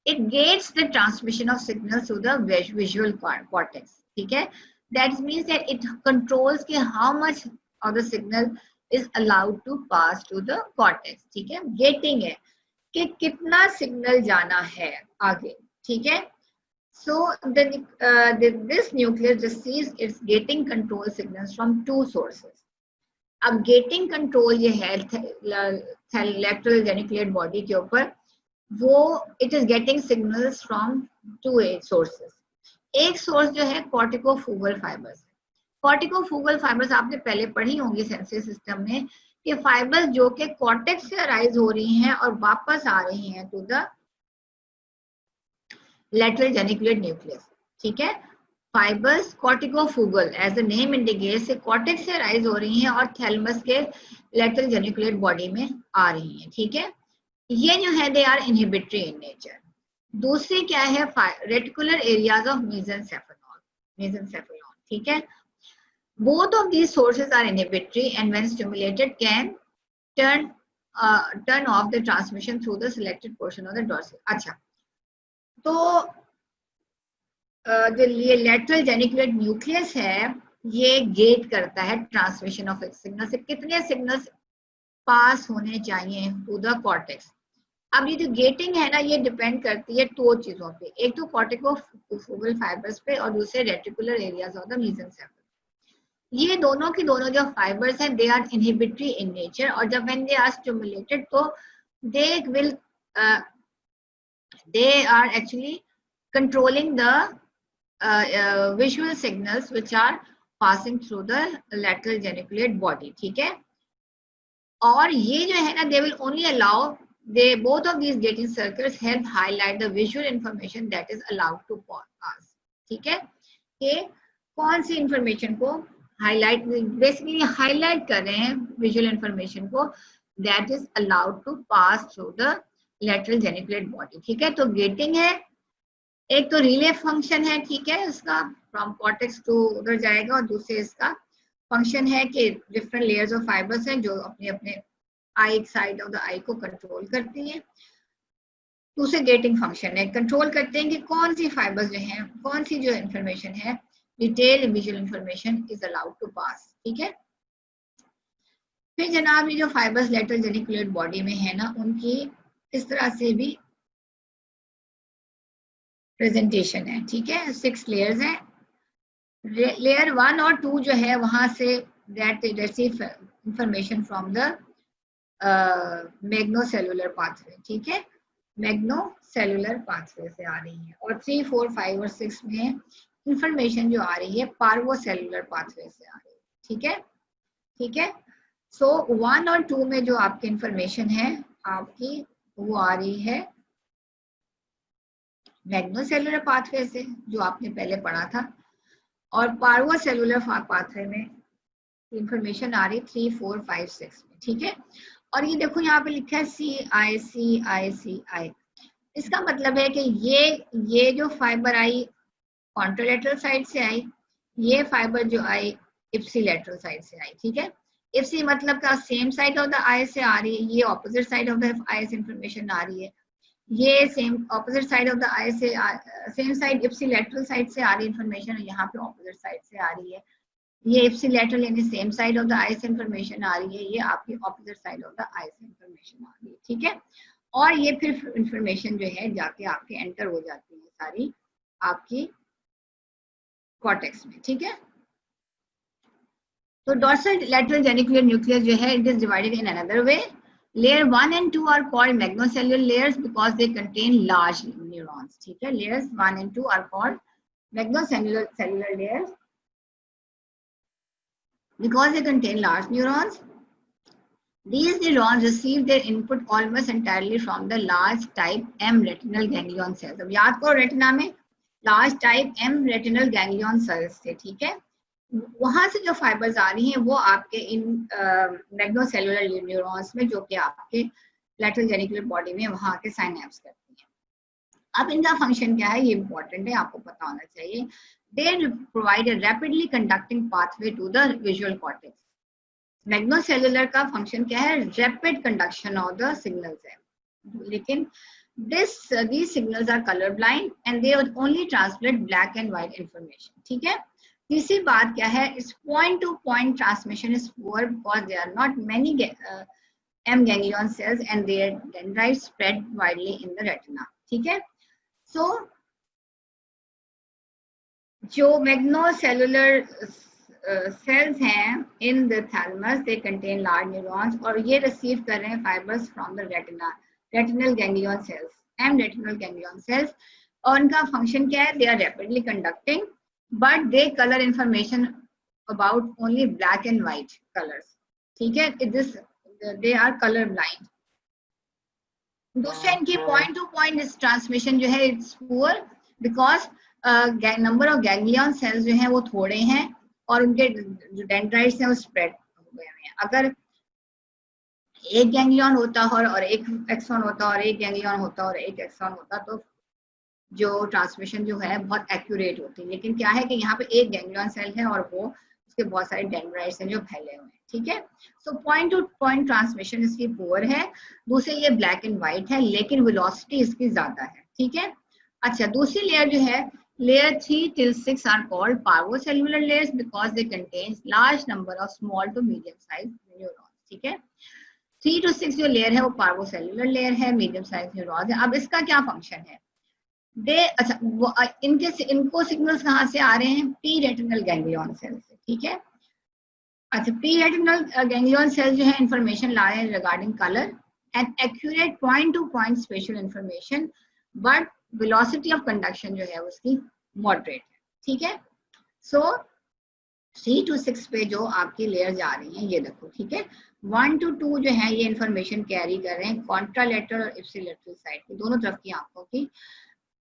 it gates the transmission of signals to the visual cortex, ठीक है, that means that it controls कि how much of the signal is allowed to pass to the cortex, ठीक है, गेटिंग है कि कितना सिग्नल जाना है आगे, ठीक है। So this nucleus receives its gating control signals from 2 sources. अब गेटिंग कंट्रोल ये है लेटरल जेनिकुलर बॉडी के ऊपर, वो it is getting signals from 2 sources. एक सोर्स जो है कॉर्टिकोफुगल फाइबर्स, कॉर्टिकोफुगल फाइबर्स आपने पहले पढ़ी होंगी सेंसरी सिस्टम में, कि फाइबर्स जो कि कॉर्टेक्स से अराइज हो रही हैं और वापस आ रही हैं to the lateral genicular nucleus, ठीक है, fibres corticofugal as the name indicates से कॉर्टेक्स से राइज हो रही हैं और थैलेमस के लेटरल जेनिकुलर बॉडी में आ रही हैं, ठीक है, ये जो है they are inhibitory in nature. दूसरी क्या है, रेटिकुलर एरियाज ऑफ मेसेंसेफेलॉन, ठीक है, both of these sources are inhibitory and when stimulated can turn off the transmission through the selected portion of the dorsal। अच्छा, तो जो ये लेटरल जेनिकुलर न्यूक्लियस है ये गेट करता है ट्रांसमिशन ऑफ सिग्नल से, कितने सिग्नल्स पास होने चाहिए टू द कॉर्टेक्स। अब ये जो गेटिंग है ना ये डिपेंड करती है 2 चीजों पे, एक तो कॉर्टिकोफुगल फाइबर्स पे और दूसरे reticular areas of the mesencephalon. ये दोनों की दोनों जो फाइबर्स हैं they are inhibitory in nature और जब व्हेन दे आर स्टिमुलेटेड तो they will they are actually controlling the visual signals which are passing through the lateral geniculate body, ठीक है। और ये जो है ना they will only allow they both of these gating circles help highlight the visual information that is allowed to pass. ठीक है, कि कौन सी इंफॉर्मेशन को हाईलाइट, बेसिकली हाईलाइट कर रहे हैं विजुअल इंफॉर्मेशन को that is allowed to pass through the lateral geniculate body. ठीक है, तो गेटिंग है, एक तो रिले फंक्शन है, ठीक है, इसका फ्रॉम कॉर्टेक्स टू उधर जाएगा, और दूसरे इसका फंक्शन है कि डिफरेंट लेयर्स ऑफ फाइबर्स हैं जो अपने अपने आई साइड ऑफ द आई को कंट्रोल करती हैं। दूसरे गेटिंग फंक्शन है, कंट्रोल करते हैं कि कौन सी फाइबर्स जो हैं, कौन सी जो इंफॉर्मेशन है, detail visual information is allowed to pass. ठीक है, फिर जनाब ये जो फाइबर्स लेटरल जेनिकुलेट बॉडी में है ना, उनकी इस तरह से भी प्रेजेंटेशन है। ठीक है, 6 लेयर्स हैं। लेयर 1 और 2 जो है वहां से that receive information from the magnocellular pathway. ठीक है, मैग्नोसेलुलर पाथवे से आ रही है, और 3, 4, 5 और 6 में इंफॉर्मेशन जो आ रही है पार्वोसेलुलर पाथवे से आ रही है। ठीक है, ठीक है, सो 1 और 2 में जो आपकी इंफॉर्मेशन है आपकी, वो आ रही है मैग्नोसेलुलर पाथवे से, जो आपने पहले पढ़ा था, और पार्वोसेलुलर पाथवे में इंफॉर्मेशन आ रही 3, 4, 5, 6 में। ठीक है, और ये देखो यहाँ पे लिखा है CI। इसका मतलब है कि ये जो फाइबर आई कॉन्ट्रोलेटरल साइड से आई, ये फाइबर जो आई इप्सिलेटरल साइड से आई। ठीक है, इप्सी मतलब का same side of the eye से आ रही है, ये opposite side of the eye से इंफॉर्मेशन आ रही है, ये same opposite side of the eye से सेम साइड इप्सिलेटरल साइड से आ रही है इंफॉर्मेशन, और यहाँ पे ऑपोजिट साइड से आ रही है, ये इप्सिलेटरल यानी same side of the eye से इंफॉर्मेशन आ रही है, ये आपकी opposite side of the eye से इंफॉर्मेशन आ रही है। ठीक है, और ये फिर इंफॉर्मेशन जो है जाके आपके एंटर हो जाती है सारी आपकी कॉर्टेक्स में। ठीक है, तो डोर्सल लेटरल जेनिकुलर न्यूक्लियस जो है it is divided in another way. Layer 1 and 2 are called magnocellular layers because they contain large neurons. ठीक है, layers 1 and 2 are called magnocellular layers because they contain large neurons. These neurons receive their input almost entirely from the large type M retinal ganglion cells. अब याद करो रेटिना में large type M retinal ganglion cells थे। ठीक है, वहां से जो फाइबर्स आ रही हैं वो आपके इन मैग्नोसेलुलर न्यूरॉन्स में, जो कि आपके लेटरल जेनिकुलर बॉडी में वहां के साइनेप्स करती हैं। अब इनका फंक्शन क्या है, ये इंपॉर्टेंट है, आपको पता होना चाहिए। They provide a rapidly conducting pathway to the visual cortex. Magnocellular का फंक्शन क्या है, rapid conduction of the signals है, लेकिन these signals are color blind and they only transmit black and white information. ठीक है, तीसरी बात क्या है, इस point to point transmission is poor because there are not many M ganglion cells and their dendrites spread widely in the retina. ठीक है, so जो मैग्नोसेलुलर cells हैं in the thalamus, they contain large neurons, और ये रिसीव कर रहे हैं fibres from the retinal ganglion cells, M retinal ganglion cells, और उनका फंक्शन क्या है, they are rapidly conducting but they color information about only black and white colors. ठीक है, this they are color blind. दूसरा इनकी point to point transmission जो है it's poor because number of ganglion cells जो हैं वो थोड़े हैं, और उनके जो डेंड्राइट्स हैं वो स्प्रेड हो गए हैं। अगर एक गैंग्लियन होता और एक एक्सॉन होता और एक गैंग्लियन होता और एक एक्सॉन होता तो जो ट्रांसमिशन जो है बहुत एक्यूरेट होती है, लेकिन क्या है कि यहाँ पे एक गैंग्लियन सेल है और वो उसके बहुत सारे डेंड्राइट्स हैं जो फैले हुए हैं। ठीक है, so point to point transmission इसकी पुअर है। दूसरे ये ब्लैक एंड व्हाइट है लेकिन वेलोसिटी इसकी ज्यादा है। ठीक है, अच्छा दूसरी लेयर जो है layer 3 till 6 are called parvocellular layers because they contain large number of small to medium sized neurons. ठीक है, 3 to 6 जो लेयर है वो पार्वोसेलुलर लेयर है, मीडियम साइज न्यूरॉन्स है। अब इसका क्या फंक्शन है, अच्छा वो इनको सिग्नल्स कहाँ से आ रहे हैं, पी रेटिनल गैंग्लियन सेल से। ठीक है, अच्छा पी रेटिनल गैंग्लियन सेल जो है इंफॉर्मेशन ला रहे हैं regarding colour and accurate point to point special information, but velocity of conduction जो है उसकी मॉडरेट है। ठीक है, सो 3 to 6 पे जो आपकी लेयर जा रही हैं, ये देखो, ठीक है। 1 to 2 जो है ये इंफॉर्मेशन कैरी कर रहे हैं कॉन्ट्रालेटरल और इप्सिलेटरल साइड की, दोनों तरफ की आंखों की।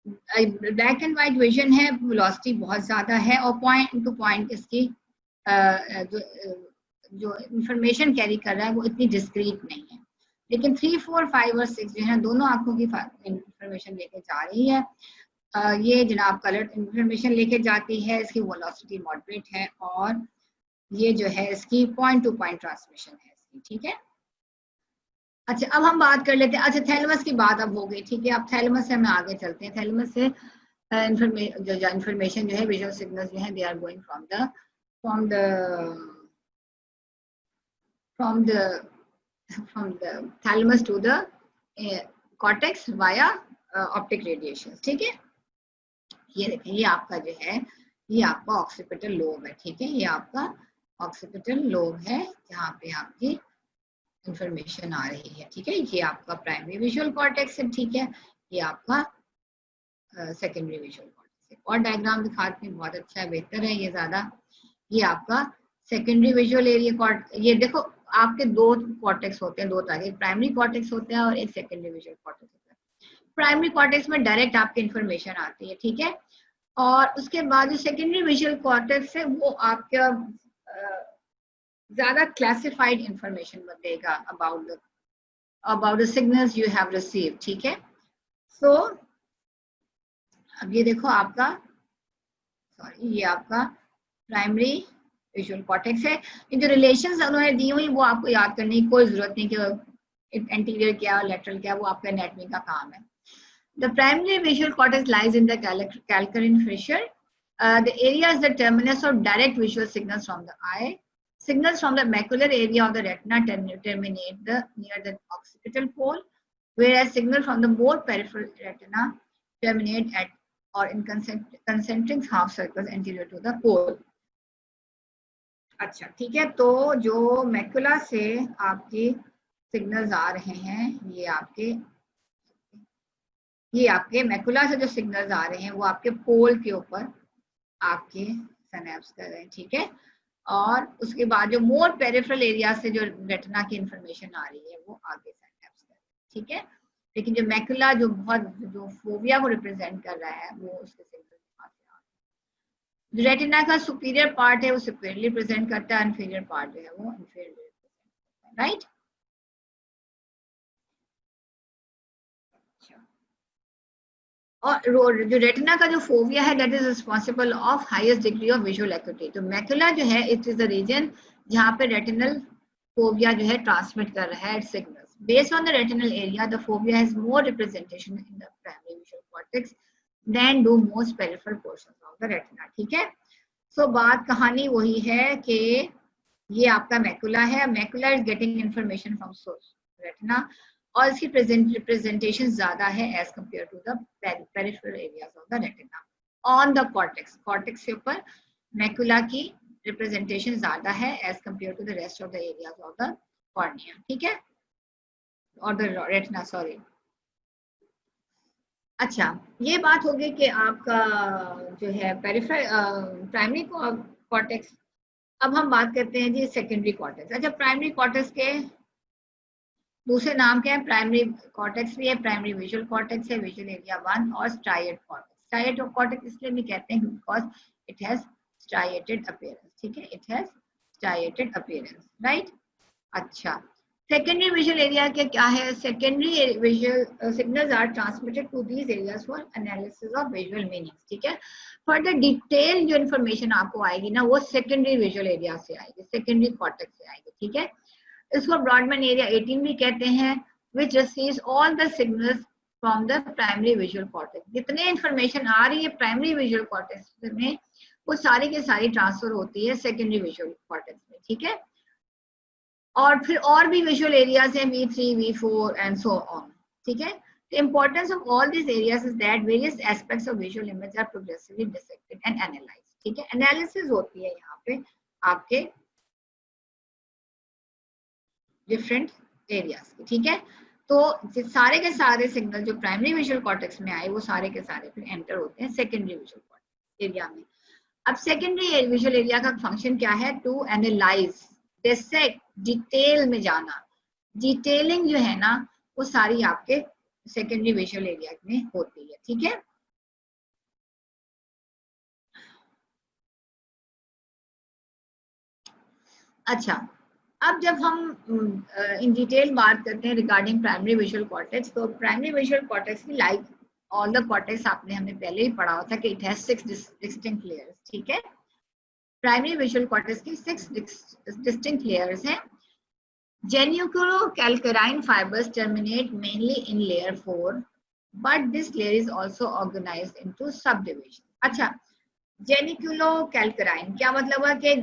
ब्लैक एंड व्हाइट विजन है, वेलोसिटी बहुत ज्यादा है, और पॉइंट टू पॉइंट इसकी जो इंफॉर्मेशन कैरी कर रहा है वो इतनी डिस्क्रीट नहीं है। लेकिन 3, 4, 5 और 6 जो है दोनों आंखों की इंफॉर्मेशन लेके जा रही है। ये जनाब कलर इंफॉर्मेशन लेके जाती है, इसकी वेलोसिटी मॉडरेट है, और ये जो है इसकी पॉइंट टू पॉइंट ट्रांसमिशन है इसकी, ठीक है। अच्छा, अब हम बात कर लेते हैं, अच्छा थैलेमस की बात अब हो गई, ठीक है। अब थैलेमस से हम आगे चलते हैं। थैलेमस से इंफॉर्मेशन जो है, विजुअल सिग्नल्स जो है, they are going from the from the from the thalamus to the cortex via optic radiations, ठीक है। ये देखें, ये आपका जो है, ये आपका ऑक्सीपिटल लोब है, ठीक है। ये आपका ऑक्सीपिटल लोब है जहाँ पे आपकी इंफॉर्मेशन आ रही है, ठीक है। ये आपका प्राइमरी विजुअल कॉर्टेक्स है, ठीक है। ये आपका सेकेंडरी विजुअल कॉर्टेक्स है। और डायग्राम दिखाते हैं, बहुत अच्छा है, बेहतर है ये ज्यादा। ये आपका सेकेंडरी विजुअल एरिया, ये देखो आपके दो कॉर्टेक्स होते हैं, दो तरह के, प्राइमरी कॉर्टेक्स होते हैं और एक सेकेंडरी विजुअल कॉर्टेक्स होता है। प्राइमरी कॉर्टेक्स में डायरेक्ट आपकी इंफॉर्मेशन आती है, ठीक है। और उसके बाद जो सेकेंडरी विजुअल कॉर्टेक्स है वो आपका ज्यादा क्लासिफाइड इंफॉर्मेशन देगा about the signals you have received, ठीक है। सो अब ये देखो आपका, सॉरी, ये आपका प्राइमरी विजुअल कॉर्टेक्स है। ये जो रिलेशंस उन्होंने दी हुई वो आपको याद करने की कोई जरूरत नहीं कि एंटीरियर क्या और लेटरल क्या, वो आपका एनाटॉमी का काम है। The primary visual cortex lies in the calcarine fissure. The area is the terminus of direct visual signals from the eye. Signals from the macular area of the retina terminate near the occipital pole, whereas signals from the more peripheral retina terminate at or in concentric half circles anterior to the pole. अच्छा, ठीक है। तो जो मैकुला से आपके सिग्नल्स आ रहे हैं, ये आपके मैकुला से जो सिग्नल्स आ रहे हैं वो आपके पोल के ऊपर आपके सिनेप्स कर रहे हैं, ठीक है। और उसके बाद जो मोर पेरिफेरल एरिया से जो रेटिना की इंफॉर्मेशन आ रही है वो आगे सिनेप्स कर रहे हैं, ठीक है। लेकिन जो मैकुला जो फोबिया को रिप्रेजेंट कर रहा है वो उसके सिग्नल जो रेटिना का सुपीरियर पार्ट है वो सुपीरियरली प्रेजेंट करता है, इन्फीरियर पार्ट जो है वो इन्फीरियरली प्रेजेंट करता है, राइट। और जो रेटिना का जो फोविया है that is responsible of highest degree of visual acuity. तो मैकुला जो है इट इज द रीजन जहाँ पे रेटिनल फोविया जो है ट्रांसमिट कर रहा है signals. Based on the retinal area the fovea has more representation in the primary visual cortex than do most peripheral portions of the retina, ठीक है। सो बात कहानी वही है कि ये आपका मैकुला है, macula is getting information from source retina, और इसकी रिप्रेजेंटेशन ज्यादा है as compare to the peripheral areas of the retina on the cortex. Cortex के ऊपर मैकुला की रिप्रेजेंटेशन ज्यादा है as compare to the rest of the areas of the cornea, ठीक है, और द रेटिना, सॉरी। अच्छा, ये बात हो गई कि आपका जो है प्राइमरी कॉर्टेक्स। अब हम बात करते हैं जी सेकेंडरी कॉर्टेक्स। अच्छा, प्राइमरी कॉर्टेक्स के दूसरे नाम क्या है? प्राइमरी कॉर्टेक्स भी है, प्राइमरी विजुअल कॉर्टेक्स है, विजुअल एरिया 1, और स्ट्राइएट कॉर्टेक्स। स्ट्राइएट कॉर्टेक्स इसलिए भी कहते हैं because it has striated appearance, ठीक है, it has striated appearance, right. अच्छा, सेकेंडरी विजुअल एरिया के क्या है? Secondary visual signals are transmitted to these areas for analysis of visual meanings, ठीक है। फर्दर डिटेल जो इन्फॉर्मेशन आपको आएगी ना वो सेकेंडरी विजुअल एरिया से आएगी, सेकेंडरी कॉर्टेक्स से आएगी, ठीक है। इसको ब्रॉडबैंड एरिया 18 भी कहते हैं, which receives all the signals from the primary visual cortex। जितने इंफॉर्मेशन आ रही है प्राइमरी विजुअल कॉर्टेक्स में वो सारी की सारी ट्रांसफर होती है सेकेंडरी विजुअल कॉर्टेक्स में, ठीक है। और फिर और भी विजुअल एरियाज हैं V3, V4 and so on, ठीक है। The importance of all these areas is that various aspects of visual image are progressively dissected and analyzed, ठीक है। एनालिसिस होती है यहाँ पे आपके डिफरेंट एरियाज की, ठीक है। तो सारे के सारे सिग्नल जो प्राइमरी विजुअल कॉर्टेक्स में आए वो सारे के सारे फिर एंटर होते हैं सेकेंडरी विजुअल कॉर्टेक्स एरिया में। अब सेकेंडरी विजुअल एरिया का फंक्शन क्या है? टू एनालाइज, डिसेक्ट, डिटेल में जाना। डिटेलिंग जो है ना वो सारी आपके सेकेंडरी विजुअल एरिया में होती है, ठीक है। अच्छा, अब जब हम इन डिटेल बात करते हैं रिगार्डिंग प्राइमरी विजुअल कॉर्टेक्स, तो प्राइमरी विजुअल कॉर्टेक्स की लाइक ऑल द कॉर्टेक्स आपने हमने पहले ही पढ़ा था कि इट हैज 6 डिस्टिंक्ट लेयर्स, ठीक है। प्राइमरी विजुअल कॉर्टेक्स की 6 डिस्टिंक्ट लेयर्स हैं। Geniculocalcarine fibers terminate mainly in layer 4, but this layer is also organized into subdivision. अच्छा, जेनिकुलोकैल्कराइन क्या मतलब है कि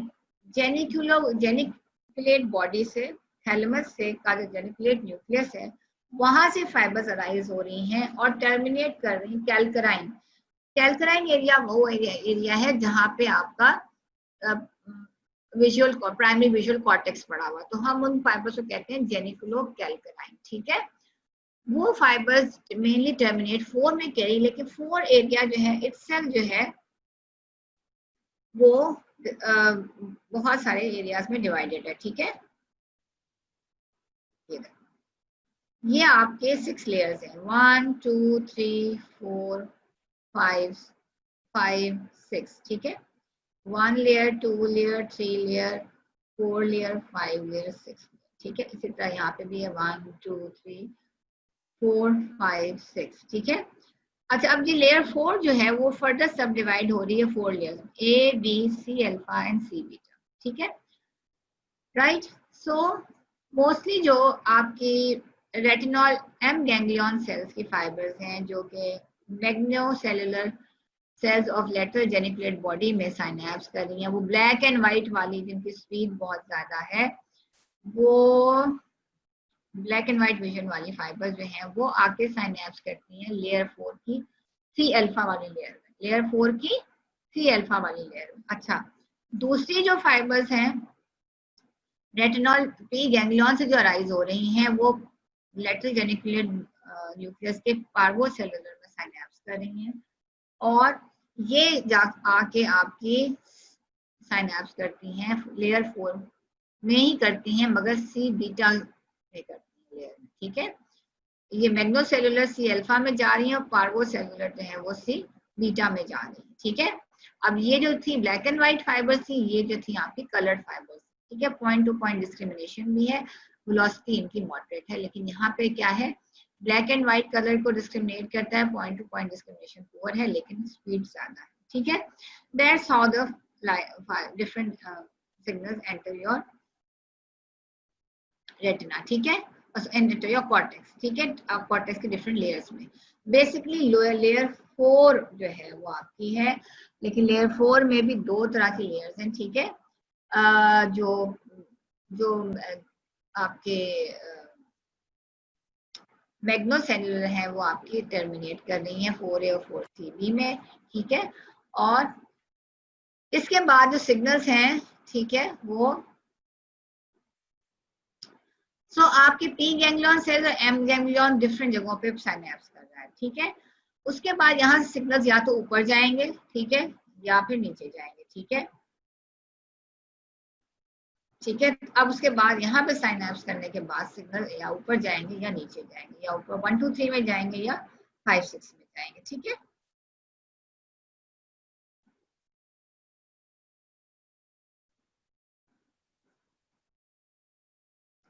जेनिकुलेट बॉडी से, थैलेमस से का जो जेनिकुलेट न्यूक्लियस है वहां से फाइबर्स अराइज हो रही हैं और टर्मिनेट कर रही हैं कैल्कराइन। कैल्कराइन एरिया वो एरिया है जहां पे आपका विजुअल प्राइमरी विजुअल कॉर्टेक्स पड़ा हुआ, तो हम उन फाइबर्स को कहते हैं जेनिकुलोकैल्कराइन, ठीक है। वो फाइबर्स मेनली टर्मिनेट 4 में करी, लेकिन 4 एरिया जो है इटसेल्फ जो है वो बहुत सारे एरियाज में डिवाइडेड है, ठीक है। ये आपके 6 लेयर्स हैं, 1 2 3 4 5 5 6, ठीक है। 1 layer, 2 layer, 3 layer, 4 layer, 5 layer, 6, ठीक है। इसी तरह यहाँ पे भी है 1 2 3 4 5 6, ठीक है। अच्छा, अब ये लेयर 4 जो है वो फर्दर सब डिवाइड हो रही है 4 layers, A B C alpha and C beta, ठीक है, राइट। सो मोस्टली जो आपकी रेटिनॉल एम गैंग्लियन सेल्स की फाइबर्स हैं जो कि magnocellular cells of lateral geniculate body में साइनेप्स कर रही हैं, वो ब्लैक एंड व्हाइट वाली जिनकी स्पीड बहुत ज्यादा है, वो ब्लैक एंड व्हाइट विजन वाली फाइबर्स जो हैं वो आके साइनेप्स करती हैं लेयर 4 की सी अल्फा वाली लेयर में, लेयर 4 की सी अल्फा वाली लेयर में। अच्छा, दूसरी जो फाइबर्स हैं रेटिनॉल पी गैंग्लियन से जो अराइज हो रही हैं वो लेटरल जेनिकुलेट न्यूक्लियस के पार्वोसेलुलर में साइनेप्स कर रही हैं और ये आके आपकी साइनेप्स करती हैं लेयर 4 में ही करती हैं, मगर सी बीटा में करती हैं लेयर में, ठीक है। ये मैग्नोसेलुलर सी अल्फा में जा रही है और पार्वोसेलुलर जो है वो सी बीटा में जा रही है, ठीक है। अब ये जो थी ब्लैक एंड व्हाइट फाइबर्स थी, ये जो थी आपकी कलर्ड फाइबर्स, ठीक है। पॉइंट टू पॉइंट डिस्क्रिमिनेशन भी है, वेलोसिटी इनकी मॉडरेट है, लेकिन यहाँ पे क्या है ब्लैक एंड व्हाइट कलर को डिस्क्रिमिनेट करता है, point to point discrimination poor है लेकिन स्पीड ज्यादा है, ठीक है। That's how the different signals enter your retina, ठीक है, एंटर योर कॉर्टेक्स, ठीक है। कॉर्टेक्स के डिफरेंट लेयर्स में बेसिकली लेयर 4 जो है वो आपकी है, लेकिन लेयर 4 में भी 2 तरह की लेयर्स हैं, ठीक है। जो जो आपके मैग्नोसेलुलर है वो आपकी टर्मिनेट कर रही है 4A और 4CB में, ठीक है। और इसके बाद जो सिग्नल्स हैं, ठीक है, वो आपके पी गैंग्लियन सेल्स और एम गैंग्लियन डिफरेंट जगहों पे साइनेप्स कर रहा है, ठीक है। उसके बाद यहाँ से सिग्नल्स या तो ऊपर जाएंगे, ठीक है, या फिर नीचे जाएंगे, ठीक है, ठीक है। अब उसके बाद यहाँ पे साइनेप्स करने के बाद सिग्नल या ऊपर जाएंगे या नीचे जाएंगे, या ऊपर 1 2 3 में जाएंगे या 5 6 में जाएंगे, ठीक है।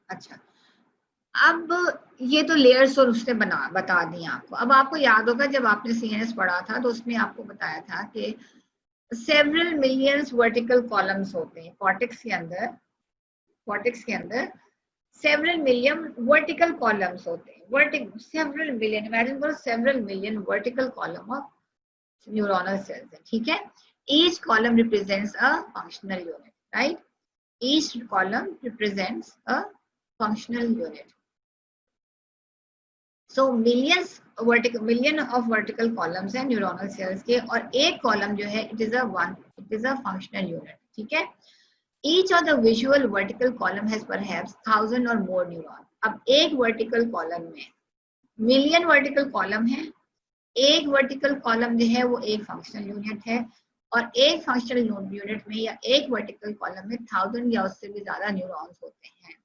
अच्छा, अब ये तो लेयर्स और उसने बता दी आपको। अब आपको याद होगा जब आपने CNS पढ़ा था तो उसमें आपको बताया था कि सेवरल मिलियंस वर्टिकल कॉलम्स होते हैं कॉर्टेक्स के अंदर। कॉर्टेक्स के अंदर सेवरल मिलियन वर्टिकल कॉलम्स होते हैं, सेवरल मिलियन, इमेजिन करो several million vertical column of neuronal cells है, ठीक है। Each column represents a functional unit, right, each column represents a functional unit. So million of vertical columns है न्यूरोनल सेल्स के, और एक कॉलम जो है it is a functional unit, ठीक है। Each of the visual vertical column has perhaps 1000 or more neuron. अब एक वर्टिकल कॉलम में मिलियन वर्टिकल कॉलम है, एक वर्टिकल कॉलम जो है वो एक फंक्शनल यूनिट है, और एक फंक्शनल यूनिट में या एक वर्टिकल कॉलम में 1000 या उससे भी ज्यादा न्यूरॉन्स होते हैं.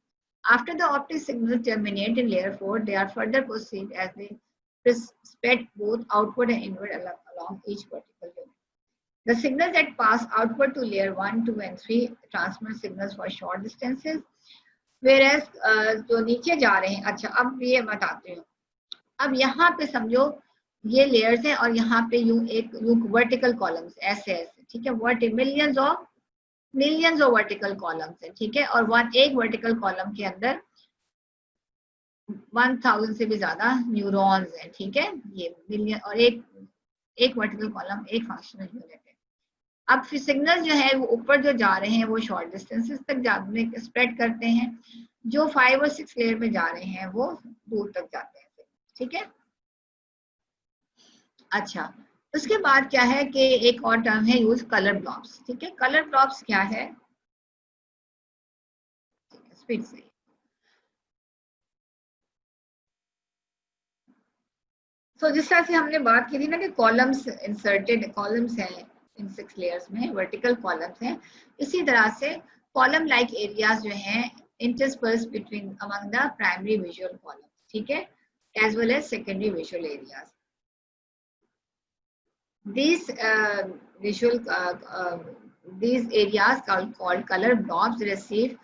After the optic signals terminate in layer 4, they are further perceived as they spread both outward and inward along each vertical unit. The signals that pass outward to layer 1, 2 and 3 transmit signals for short distances, whereas जो नीचे जा रहे हैं. अच्छा, अब ये बताती हूँ. अब यहाँ पे समझो ये लेयर्स है और यहाँ पे यूं वर्टिकल कॉलम्स ऐसे ऐसे, ठीक है. मिलियंस ऑफ वर्टिकल कॉलम्स है, ठीक है. और एक वर्टिकल कॉलम के अंदर 1000 से भी ज्यादा न्यूरॉन्स है, ठीक है. ये मिलियन और एक वर्टिकल कॉलम एक फंक्शनल यूनिट है. अब फिर सिग्नल जो है वो ऊपर जो जा रहे हैं वो शॉर्ट डिस्टेंसेस तक जाने स्प्रेड करते हैं. जो 5 और 6 लेयर में जा रहे हैं वो दूर तक जाते हैं, ठीक है. अच्छा, उसके बाद क्या है कि एक और टर्म है यूज कलर ब्लॉब्स, ठीक है. कलर ब्लॉब्स क्या है, स्पीड से. तो जिस तरह से हमने बात की थी ना कि कॉलम्स इंसर्टेड कॉलम्स हैं इन 6 लेयर्स में, वर्टिकल कॉलम्स हैं. इसी तरह से कॉलम लाइक एरियाज जो हैं intersperse between among the primary visual column, ठीक है, as well as secondary visual areas. These these areas called color blobs receive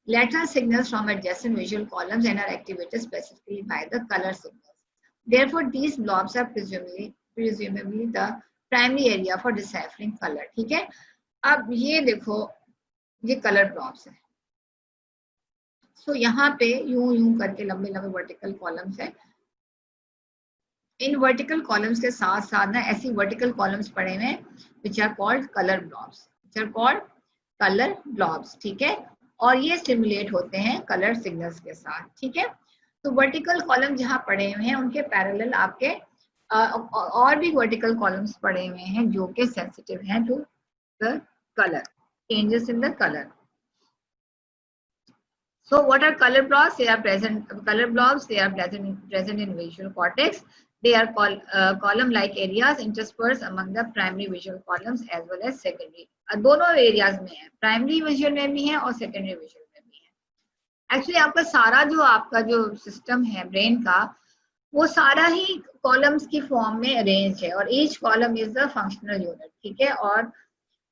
lateral signals from adjacent visual columns and are activated specifically by the color signals. Therefore, these blobs are presumably the primary area for deciphering color. ठीक है. अब ये देखो ये कलर ब्लॉब्स है. सो यहाँ पे यूं करके लंबे लंबे वर्टिकल कॉलम्स है. इन वर्टिकल कॉलम्स के साथ साथ ना ऐसी वर्टिकल कॉलम्स पड़े हुए हैं which are called colour blobs, ठीक है. और ये स्टिमुलेट होते हैं कलर सिग्नल्स के साथ, ठीक है. तो वर्टिकल कॉलम जहाँ पड़े हुए हैं उनके पैरेलल आपके और भी वर्टिकल कॉलम्स पड़े हुए हैं जो कि सेंसिटिव हैं to the colour changes in the colour. So what are color blobs? They are present in visual cortex. They are called column-like areas interspersed among the primary visual columns as well as secondary. दोनों areas में है, primary visual में भी है और secondary visual में भी है. Actually आपका जो system है brain का, वो सारा ही columns की form में arranged है और each column is the functional unit, ठीक है. और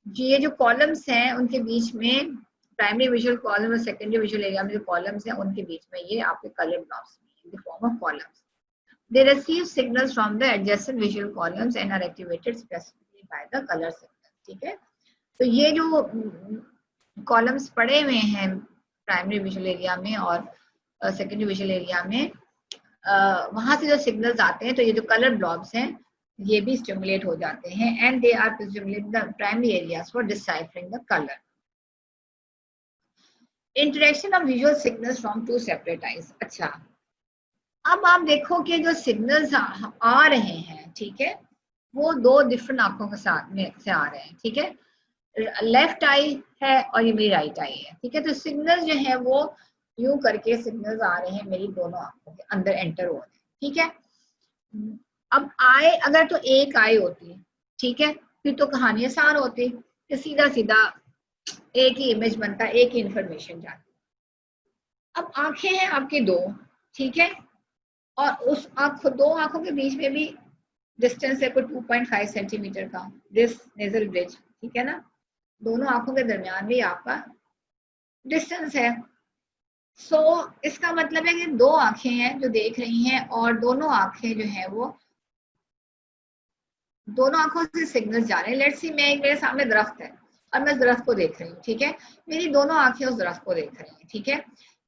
ये जो columns हैं उनके बीच में प्राइमरी विजुअल कॉलम और सेकेंडरी विजुअल एरिया में जो कॉलम्स हैं उनके बीच में ये आपके colour blobs in the form of columns. They receive signals from the adjacent visual columns and are activated specifically by the colour signal, ठीक है. तो ये जो कॉलम्स पड़े हुए हैं प्राइमरी विजुअल एरिया में और सेकेंडरी विजुअल एरिया में, वहां से जो सिग्नल्स आते हैं तो ये जो कलर ब्लॉब्स हैं ये भी स्टिमुलेट हो जाते हैं and they are presumably the primary areas for deciphering the colour. Interaction of visual signals from two separate eyes. अच्छा, अब आप देखो कि जो सिग्नल्स आ रहे हैं, ठीक है, वो दो डिफरेंट आंखों के साथ में से आ रहे हैं, ठीक है. लेफ्ट आई है और ये मेरी राइट आई है, ठीक है. तो सिग्नल्स जो है वो यूं करके सिग्नल्स आ रहे हैं मेरी दोनों आंखों के अंदर एंटर हो रहे हैं, ठीक है. अब आई अगर तो एक आई होती, ठीक है, फिर तो कहानी आसान होती कि सीधा सीधा एक ही इमेज बनता, एक ही इंफॉर्मेशन जाती. अब आंखें हैं आपकी दो, ठीक है, और उस दो आंखों के बीच में भी डिस्टेंस है कोई 2.5 सेंटीमीटर का, दिस नेजल ब्रिज, ठीक है ना. दोनों आंखों के दरमियान भी आपका डिस्टेंस है. सो इसका मतलब है कि दो आंखें हैं जो देख रही हैं और दोनों आंखें जो है वो दोनों आंखों से सिग्नल्स जा रहे हैं. लेट्स सी मेरे सामने दरख्त है और मैं उस दरख्त को देख रही हूँ, ठीक है. मेरी दोनों आंखें उस दरख्त को देख रही हैं, ठीक है.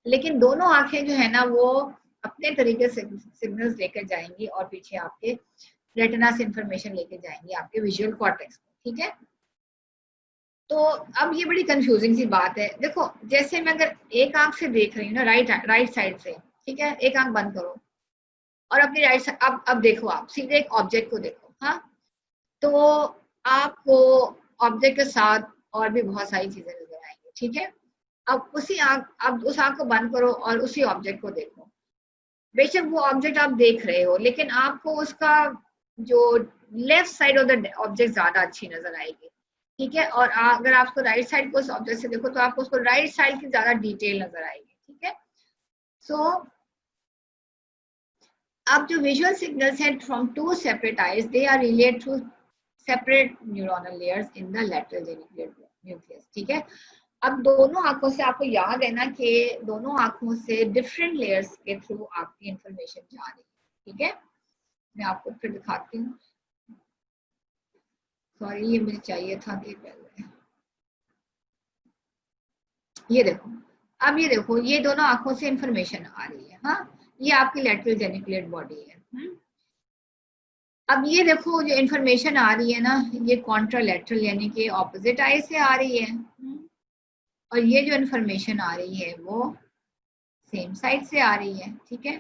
लेकिन दोनों आंखें जो है ना वो अपने तरीके से सिग्नल्स लेकर जाएंगी और पीछे आपके रेटिना से इंफॉर्मेशन लेकर जाएंगी आपके विजुअल कॉर्टेक्स को, ठीक है. तो अब ये बड़ी कंफ्यूजिंग सी बात है. देखो जैसे मैं अगर एक आंख से देख रही हूँ ना राइट साइड से, ठीक है, एक आंख बंद करो और अपनी राइट साइड अब देखो, आप सीधे एक ऑब्जेक्ट को देखो, हाँ, तो आपको ऑब्जेक्ट के साथ और भी बहुत सारी चीजें नजर आएंगी, ठीक है. अब उस आंख को बंद करो और उसी ऑब्जेक्ट को देखो. बेशक वो ऑब्जेक्ट आप देख रहे हो लेकिन आपको उसका जो left side of the object ज्यादा अच्छी नजर आएगी. ठीक है। और अगर आप उसको राइट साइड को उस ऑब्जेक्ट से देखो तो आपको उसको राइट साइड की ज्यादा डिटेल नजर आएगी, ठीक है। सो अब जो विजुअल सिग्नल्स हैं from two separate eyes, they are related through separate neuronal layers in the lateral geniculate nucleus, ठीक है। अब दोनों आंखों से आपको याद है ना कि दोनों आंखों से डिफरेंट लेयर्स के थ्रू आपकी इंफॉर्मेशन जा रही है, ठीक है। मैं आपको फिर दिखाती हूँ, सॉरी ये मुझे चाहिए था कि पहले ये देखो। अब ये देखो, ये दोनों आंखों से इंफॉर्मेशन आ रही है, हाँ, ये आपकी लैटरल जेनिकुलेट बॉडी है। अब ये देखो जो इंफॉर्मेशन आ रही है ना, ये कॉन्ट्रालैटरल यानी कि ऑपोजिट आई से आ रही है, और ये जो इंफॉर्मेशन आ रही है वो सेम साइड से आ रही है, ठीक है।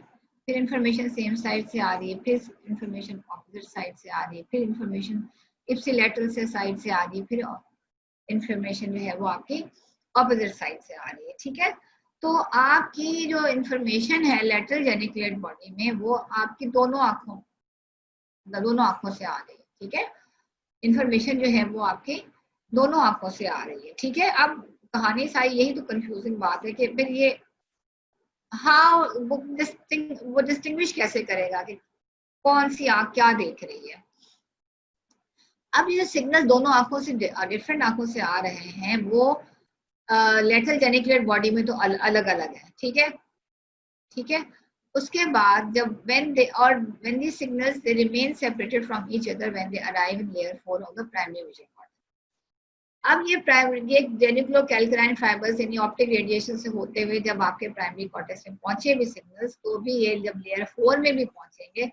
फिर इंफॉर्मेशन सेम साइड से आ रही है, फिर इंफॉर्मेशन ऑपोजिट साइड से आ रही है, फिर इंफॉर्मेशन इप्सिलैटरल से साइड से आ रही है, फिर इंफॉर्मेशन जो है वो आपकी ऑपोजिट साइड से आ रही है, ठीक है। तो आपकी जो इंफॉर्मेशन है लैटरल जेनिकुलेट बॉडी में वो आपकी दोनों आंखों से आ रही है, ठीक है। इंफॉर्मेशन जो है वो आपकी दोनों आंखों से आ रही है, ठीक है। अब कहानी सारी यही तो कंफ्यूजिंग बात है कि फिर ये हाँ वो डिस्टिंग्विश कैसे करेगा कि कौन सी आंख क्या देख रही है। अब ये सिग्नल दोनों आंखों से डिफरेंट आंखों से आ रहे हैं वो लेटरल जेनिकुलेट बॉडी में तो अलग अलग है, ठीक है, ठीक है। उसके बाद जब when these signals they remain separated from each other when they arrive in layer 4 of the primary visual cortex. अब ये जेनिकुलोकैल्कुलाइन फाइबर्स यानी ऑप्टिक रेडिएशन से होते हुए जब आपके प्राइमरी कॉर्टेक्स में पहुंचे भी सिग्नल्स, तो भी ये जब लेयर 4 में भी पहुंचेंगे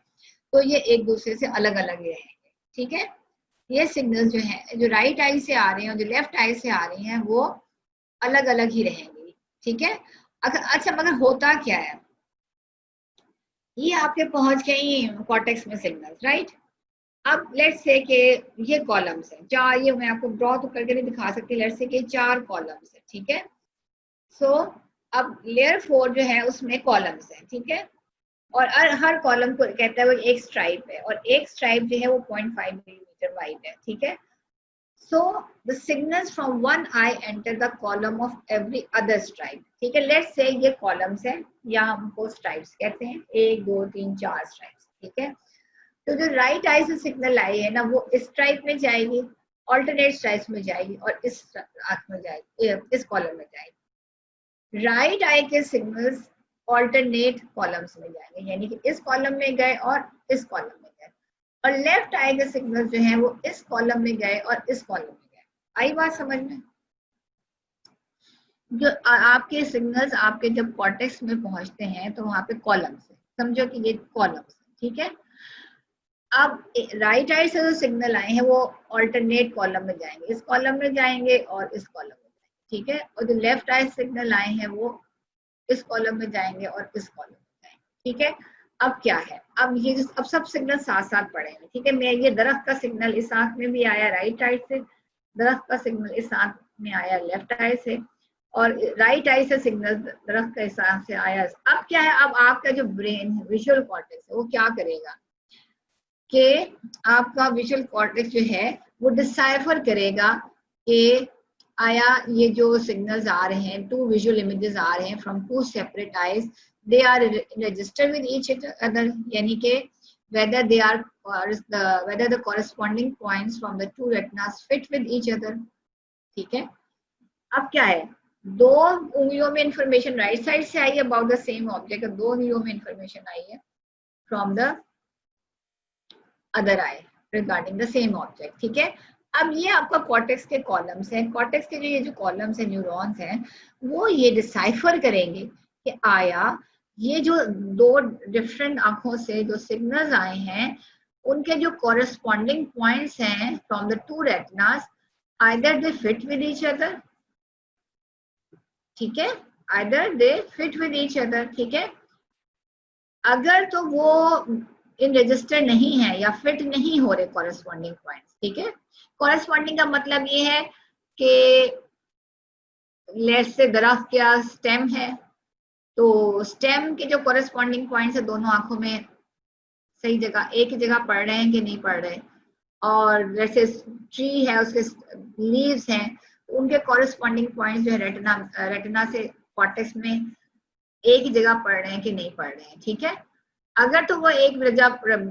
तो ये एक दूसरे से अलग अलग ही रहेंगे, ठीक है। ये सिग्नल्स जो है जो राइट आई से आ रहे हैं और जो लेफ्ट आई से आ रही हैं वो अलग अलग ही रहेंगी, ठीक है। अच्छा मगर होता क्या है, ये आपके पहुंच गई कॉर्टेक्स में सिग्नल्स, राइट। अब लेट्स से कि ये कॉलम्स है चार, ये मैं आपको ड्रॉ तो करके नहीं दिखा सकती, लेट्स से कि 4 कॉलम्स है, ठीक है। सो अब लेयर 4 जो है उसमें कॉलम्स है, ठीक है। और हर कॉलम को कहता है वो एक स्ट्राइप है, और एक स्ट्राइप जो है वो 0.5 मिलीमीटर वाइड है, ठीक है। So the signals from one eye enter the column of every other stripe, ठीक है। लेट्स से ये कॉलम्स है या हमको स्ट्राइप्स कहते हैं, 1 2 3 4 स्ट्राइप्स, ठीक है। तो जो राइट आई से सिग्नल आई है ना वो इस स्ट्राइप में जाएगी, ऑल्टरनेट स्ट्राइप्स में जाएगी, और इस आंख में जाएगी, इस कॉलम में जाएगी। राइट आई के सिग्नल्स ऑल्टरनेट कॉलम्स में जाएंगे, यानी कि इस कॉलम में गए और इस कॉलम में गए, और लेफ्ट आई के सिग्नल जो है वो इस कॉलम में गए और इस कॉलम में गए। आई बात समझ में? जो आपके सिग्नल्स आपके जब कॉर्टेक्स में पहुंचते हैं तो वहां पे कॉलम्स है, समझो कि ये कॉलम्स है, ठीक है। अब राइट आई से जो सिग्नल आए हैं वो ऑल्टरनेट कॉलम में जाएंगे, इस कॉलम में जाएंगे और इस कॉलम में जाएंगे, ठीक है। और जो लेफ्ट आई सिग्नल आए हैं वो इस कॉलम में जाएंगे और इस कॉलम में जाएंगे, ठीक है। अब क्या है, अब ये अब सब सिग्नल साथ साथ पड़े हैं, ठीक है। मैं ये दरख्त का सिग्नल इस आंख में भी आया राइट आई से, दरख्त का सिग्नल इस आंख में आया लेफ्ट आई से, और राइट आई से सिग्नल दरख्त का इस आंख से आया। अब क्या है, अब आपका जो ब्रेन है विजुअल कॉर्टेक्स है वो क्या करेगा कि आपका विजुअल कॉर्टेक्स जो है वो डिसाइफर करेगा कि आया ये जो सिग्नल्स आ रहे हैं, 2 विजुअल इमेजेस आ रहे हैं from 2 separate eyes, they are registered with each other, यानी कि whether they are whether the corresponding points from the 2 retinas fit with each other, ठीक है। अब क्या है, 2 उंगलियों में इंफॉर्मेशन राइट साइड से आई है अबाउट द सेम ऑब्जेक्ट, 2 उंगलियों में इंफॉर्मेशन आई है from the other I regarding the same object, ठीक है। अब ये आपका कॉर्टेक्स के कॉलम्स हैं, कॉर्टेक्स के ये जो कॉलम्स हैं न्यूरॉन्स हैं वो ये डिसाइफर करेंगे कि आया ये जो 2 डिफरेंट आंखों से जो सिग्नल्स आए हैं उनके जो कॉरेस्पॉन्डिंग पॉइंट्स हैं from the 2 retinas, either they fit with each other, ठीक है, either they fit with each other, ठीक है। अगर तो वो इन रजिस्टर नहीं है या फिट नहीं हो रहे कॉरेस्पॉन्डिंग पॉइंट्स, ठीक है। कॉरेस्पॉन्डिंग का मतलब ये है कि लेट्स से दरख्त क्या स्टेम है, तो स्टेम के जो कॉरेस्पॉन्डिंग पॉइंट्स है दोनों आंखों में सही जगह एक ही जगह पड़ रहे हैं कि नहीं पड़ रहे, और जैसे ट्री है उसके लीव्स हैं, तो उनके कॉरेस्पॉन्डिंग पॉइंट जो है रेटिना से कॉर्टेक्स में एक ही जगह पड़ रहे हैं कि नहीं पड़ रहे हैं, ठीक है। अगर तो वो एक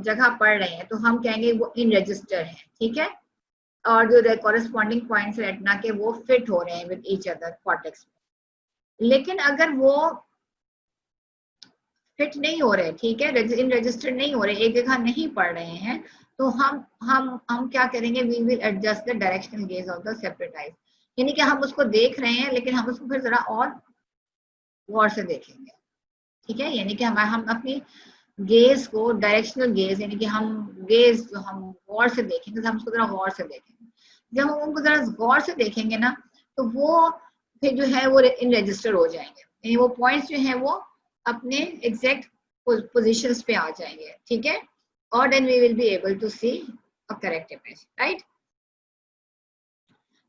जगह पड़ रहे हैं तो हम कहेंगे वो इन रजिस्टर है, ठीक है। और जो कॉरेस्पॉन्डिंग पॉइंट्स रेटिना के वो फिट हो रहे हैं विद ईच अदर कॉर्टेक्स में। लेकिन अगर वो फिट नहीं हो रहे, ठीक है, इन रजिस्टर नहीं हो रहे, एक जगह नहीं पढ़ रहे हैं, तो हम क्या करेंगे, we will adjust the directional gaze of the separate eyes. यानी कि हम उसको देख रहे हैं लेकिन हम उसको फिर जरा और गौर से देखेंगे, ठीक है। यानी कि हम अपनी गेज को डायरेक्शनल गेज, यानी कि हम गेज जो हम गौर से देखेंगे, तो हम उसको जरा गौर से देखेंगे। जब हम उनको जरा गौर से देखेंगे ना, तो वो फिर जो है वो इन रजिस्टर हो जाएंगे, यानी वो पॉइंट्स जो है वो अपने एग्जैक्ट पोजीशंस पे आ जाएंगे, ठीक है। और then we will be able to see a correct image, right.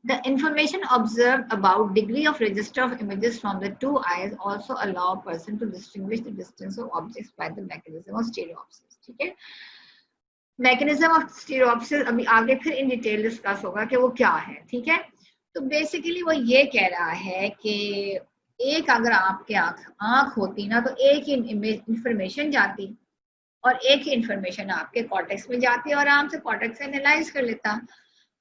The information observed about degree of register of images from the two eyes also allow a person to distinguish the distance of objects by the mechanism of stereopsis, ठीक है। मैकेनिज्म ऑफ स्टीरियोप्सिस अभी आगे फिर इन डिटेल डिस्कस होगा कि वो क्या है, ठीक है। तो बेसिकली वो ये कह रहा है कि एक अगर आपके आंख होती ना, तो एक ही इंफॉर्मेशन जाती और एक ही इंफॉर्मेशन आपके कॉर्टेक्स में जाती और आराम से कॉर्टेक्स एनालाइज कर लेता।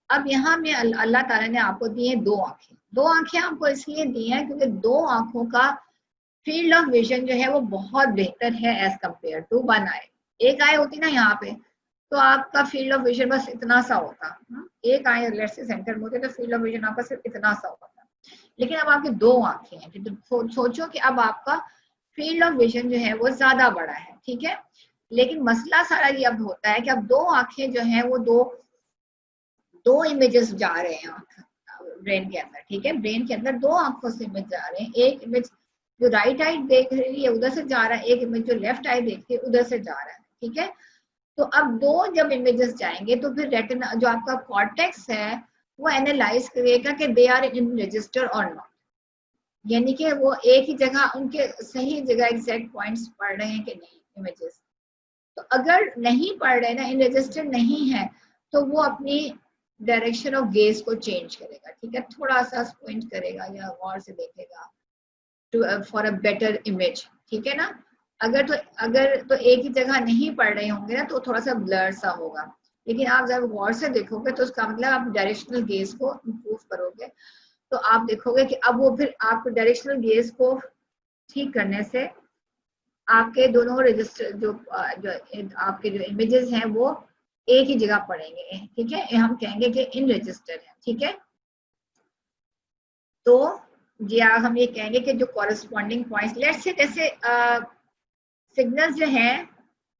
अब यहाँ में अल्लाह ताला ने आपको दी है दो आंखें। दो आंखें आपको इसलिए दी हैं क्योंकि दो आंखों का फील्ड ऑफ विजन जो है वो बहुत बेहतर है एज कम्पेयर टू वन आई। एक आई होती ना यहाँ पे, तो आपका फील्ड ऑफ विजन बस इतना सा होता, एक आई लेट्स से सेंटर में होते तो फील्ड ऑफ विजन आपका सिर्फ इतना सा होता। लेकिन अब आपकी दो आंखें हैं, तो सोचो कि अब आपका फील्ड ऑफ विजन जो है वो ज्यादा बड़ा है, ठीक है। लेकिन मसला सारा ये अब होता है कि अब दो आंखें जो है वो दो इमेजेस जा रहे हैं ब्रेन के अंदर, ठीक है। ब्रेन के अंदर दो आंखों से इमेज जा रहे हैं, एक इमेज जो राइट आई देख रही है उधर से जा रहा है, एक इमेज जो लेफ्ट आई देखती है उधर से जा रहा है, ठीक है। तो अब दो जब इमेजेस जाएंगे तो फिर रेटिना जो आपका कॉर्टेक्स है वो एनालाइज करेगा कि दे आर इन रजिस्टर और नॉट, यानी कि वो एक ही जगह उनके सही जगह एग्जैक्ट पॉइंट्स पढ़ रहे हैं कि नहीं इमेजेस। तो अगर नहीं पढ़ रहे ना, इन रजिस्टर नहीं है, तो वो अपनी डायरेक्शन ऑफ गेज को चेंज करेगा, ठीक है। थोड़ा सा स्क्विंट करेगा या गौर से देखेगा to for a better image, ठीक है ना। अगर तो एक ही जगह नहीं पढ़ रहे होंगे ना, तो थोड़ा सा ब्लर सा होगा। लेकिन आप जब गौर से देखोगे तो उसका मतलब आप डायरेक्शनल गेज को इम्प्रूव करोगे, तो आप देखोगे कि अब वो फिर आप डायरेक्शनल गेज को ठीक करने से आपके दोनों रजिस्टर जो आपके जो इमेजेस हैं वो एक ही जगह पड़ेंगे, ठीक है। हम कहेंगे कि इन रजिस्टर है, ठीक है। तो जी हम ये कहेंगे कि जो कॉरेस्पॉन्डिंग पॉइंट्स लेट्स से जैसे सिग्नल्स जो हैं,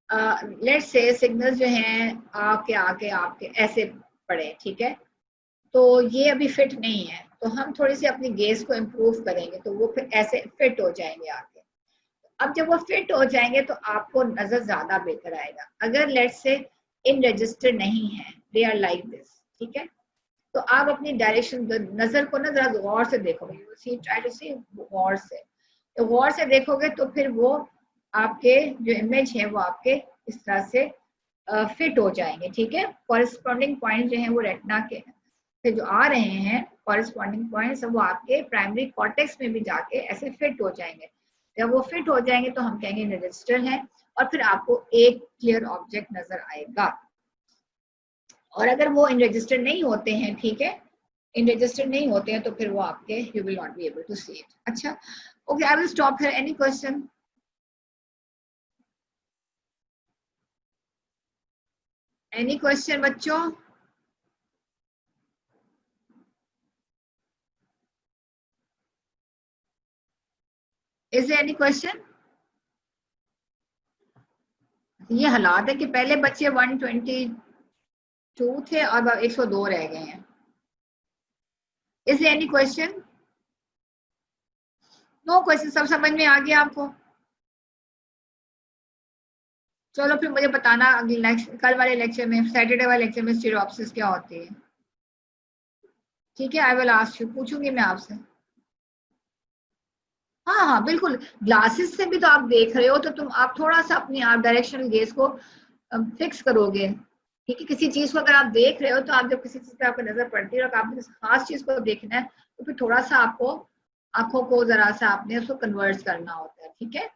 लेट्स से सिग्नल्स जो हैं आपके आके आपके ऐसे पड़े, ठीक है। तो ये अभी फिट नहीं है, तो हम थोड़ी सी अपनी गेज को इम्प्रूव करेंगे तो वो फिर ऐसे फिट हो जाएंगे आगे। अब जब वो फिट हो जाएंगे तो आपको नजर ज्यादा बेहतर आएगा। अगर लेट्स से इन रजिस्टर नहीं है, दे आर लाइक दिस, ठीक है, तो आप अपनी डायरेक्शन नजर को ना जरा गौर से देखोगे, ट्राई टू सी गौर से, तो गौर से देखोगे तो फिर वो आपके जो इमेज है वो आपके इस तरह से फिट हो जाएंगे, ठीक है। कॉरेस्पॉन्डिंग पॉइंट जो है वो रेटिना के से जो आ रहे हैं कॉरेस्पॉन्डिंग पॉइंट्स, वो आपके प्राइमरी कॉर्टेक्स में भी जाके ऐसे फिट हो जाएंगे। जब वो फिट हो जाएंगे तो हम कहेंगे रजिस्टर है, और फिर आपको एक क्लियर ऑब्जेक्ट नजर आएगा। और अगर वो इन रजिस्टर नहीं होते हैं, ठीक है, इन रजिस्टर नहीं होते हैं, तो फिर वो आपके you will not be able to see it. अच्छा, okay, I will stop here. Any question? Any question बच्चों? Is there any question? ये हालात है कि पहले बच्चे 122 थे और अब 102 रह गए हैं। Is there any question? No question, सब समझ में आ गया आपको? चलो फिर मुझे बताना अगले कल वाले लेक्चर में, सैटरडे वाले लेक्चर में स्टीरियोप्सिस क्या होती है, ठीक है। आई विल आस्क यू, पूछूंगी मैं आपसे। हाँ हाँ बिल्कुल, ग्लासेस से भी तो आप देख रहे हो, तो तुम आप थोड़ा सा अपनी आप डायरेक्शनल गेज को फिक्स करोगे, ठीक है, किसी चीज को अगर आप देख रहे हो तो आप जब किसी चीज पे आपको नजर पड़ती है और आपने किसी खास चीज को देखना है तो फिर थोड़ा सा आपको आंखों को जरा सा आपने उसको कन्वर्ट करना होता है, ठीक है।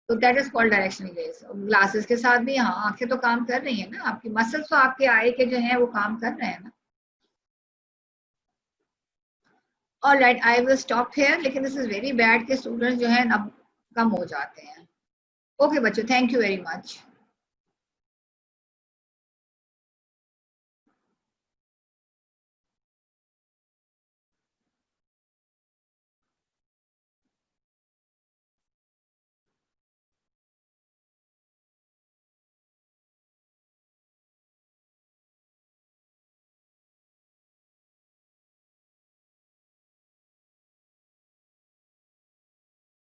तो that is called directional gauge. Glasses के साथ भी हाँ, आंखें तो काम कर रही है ना, आपकी मसल्स तो आपके आई के जो है वो काम कर रहे हैं ना। Alright, I will stop here, लेकिन दिस इज वेरी बैड कि स्टूडेंट्स जो है ना कम हो जाते हैं। ओके बच्चों, थैंक यू वेरी मच।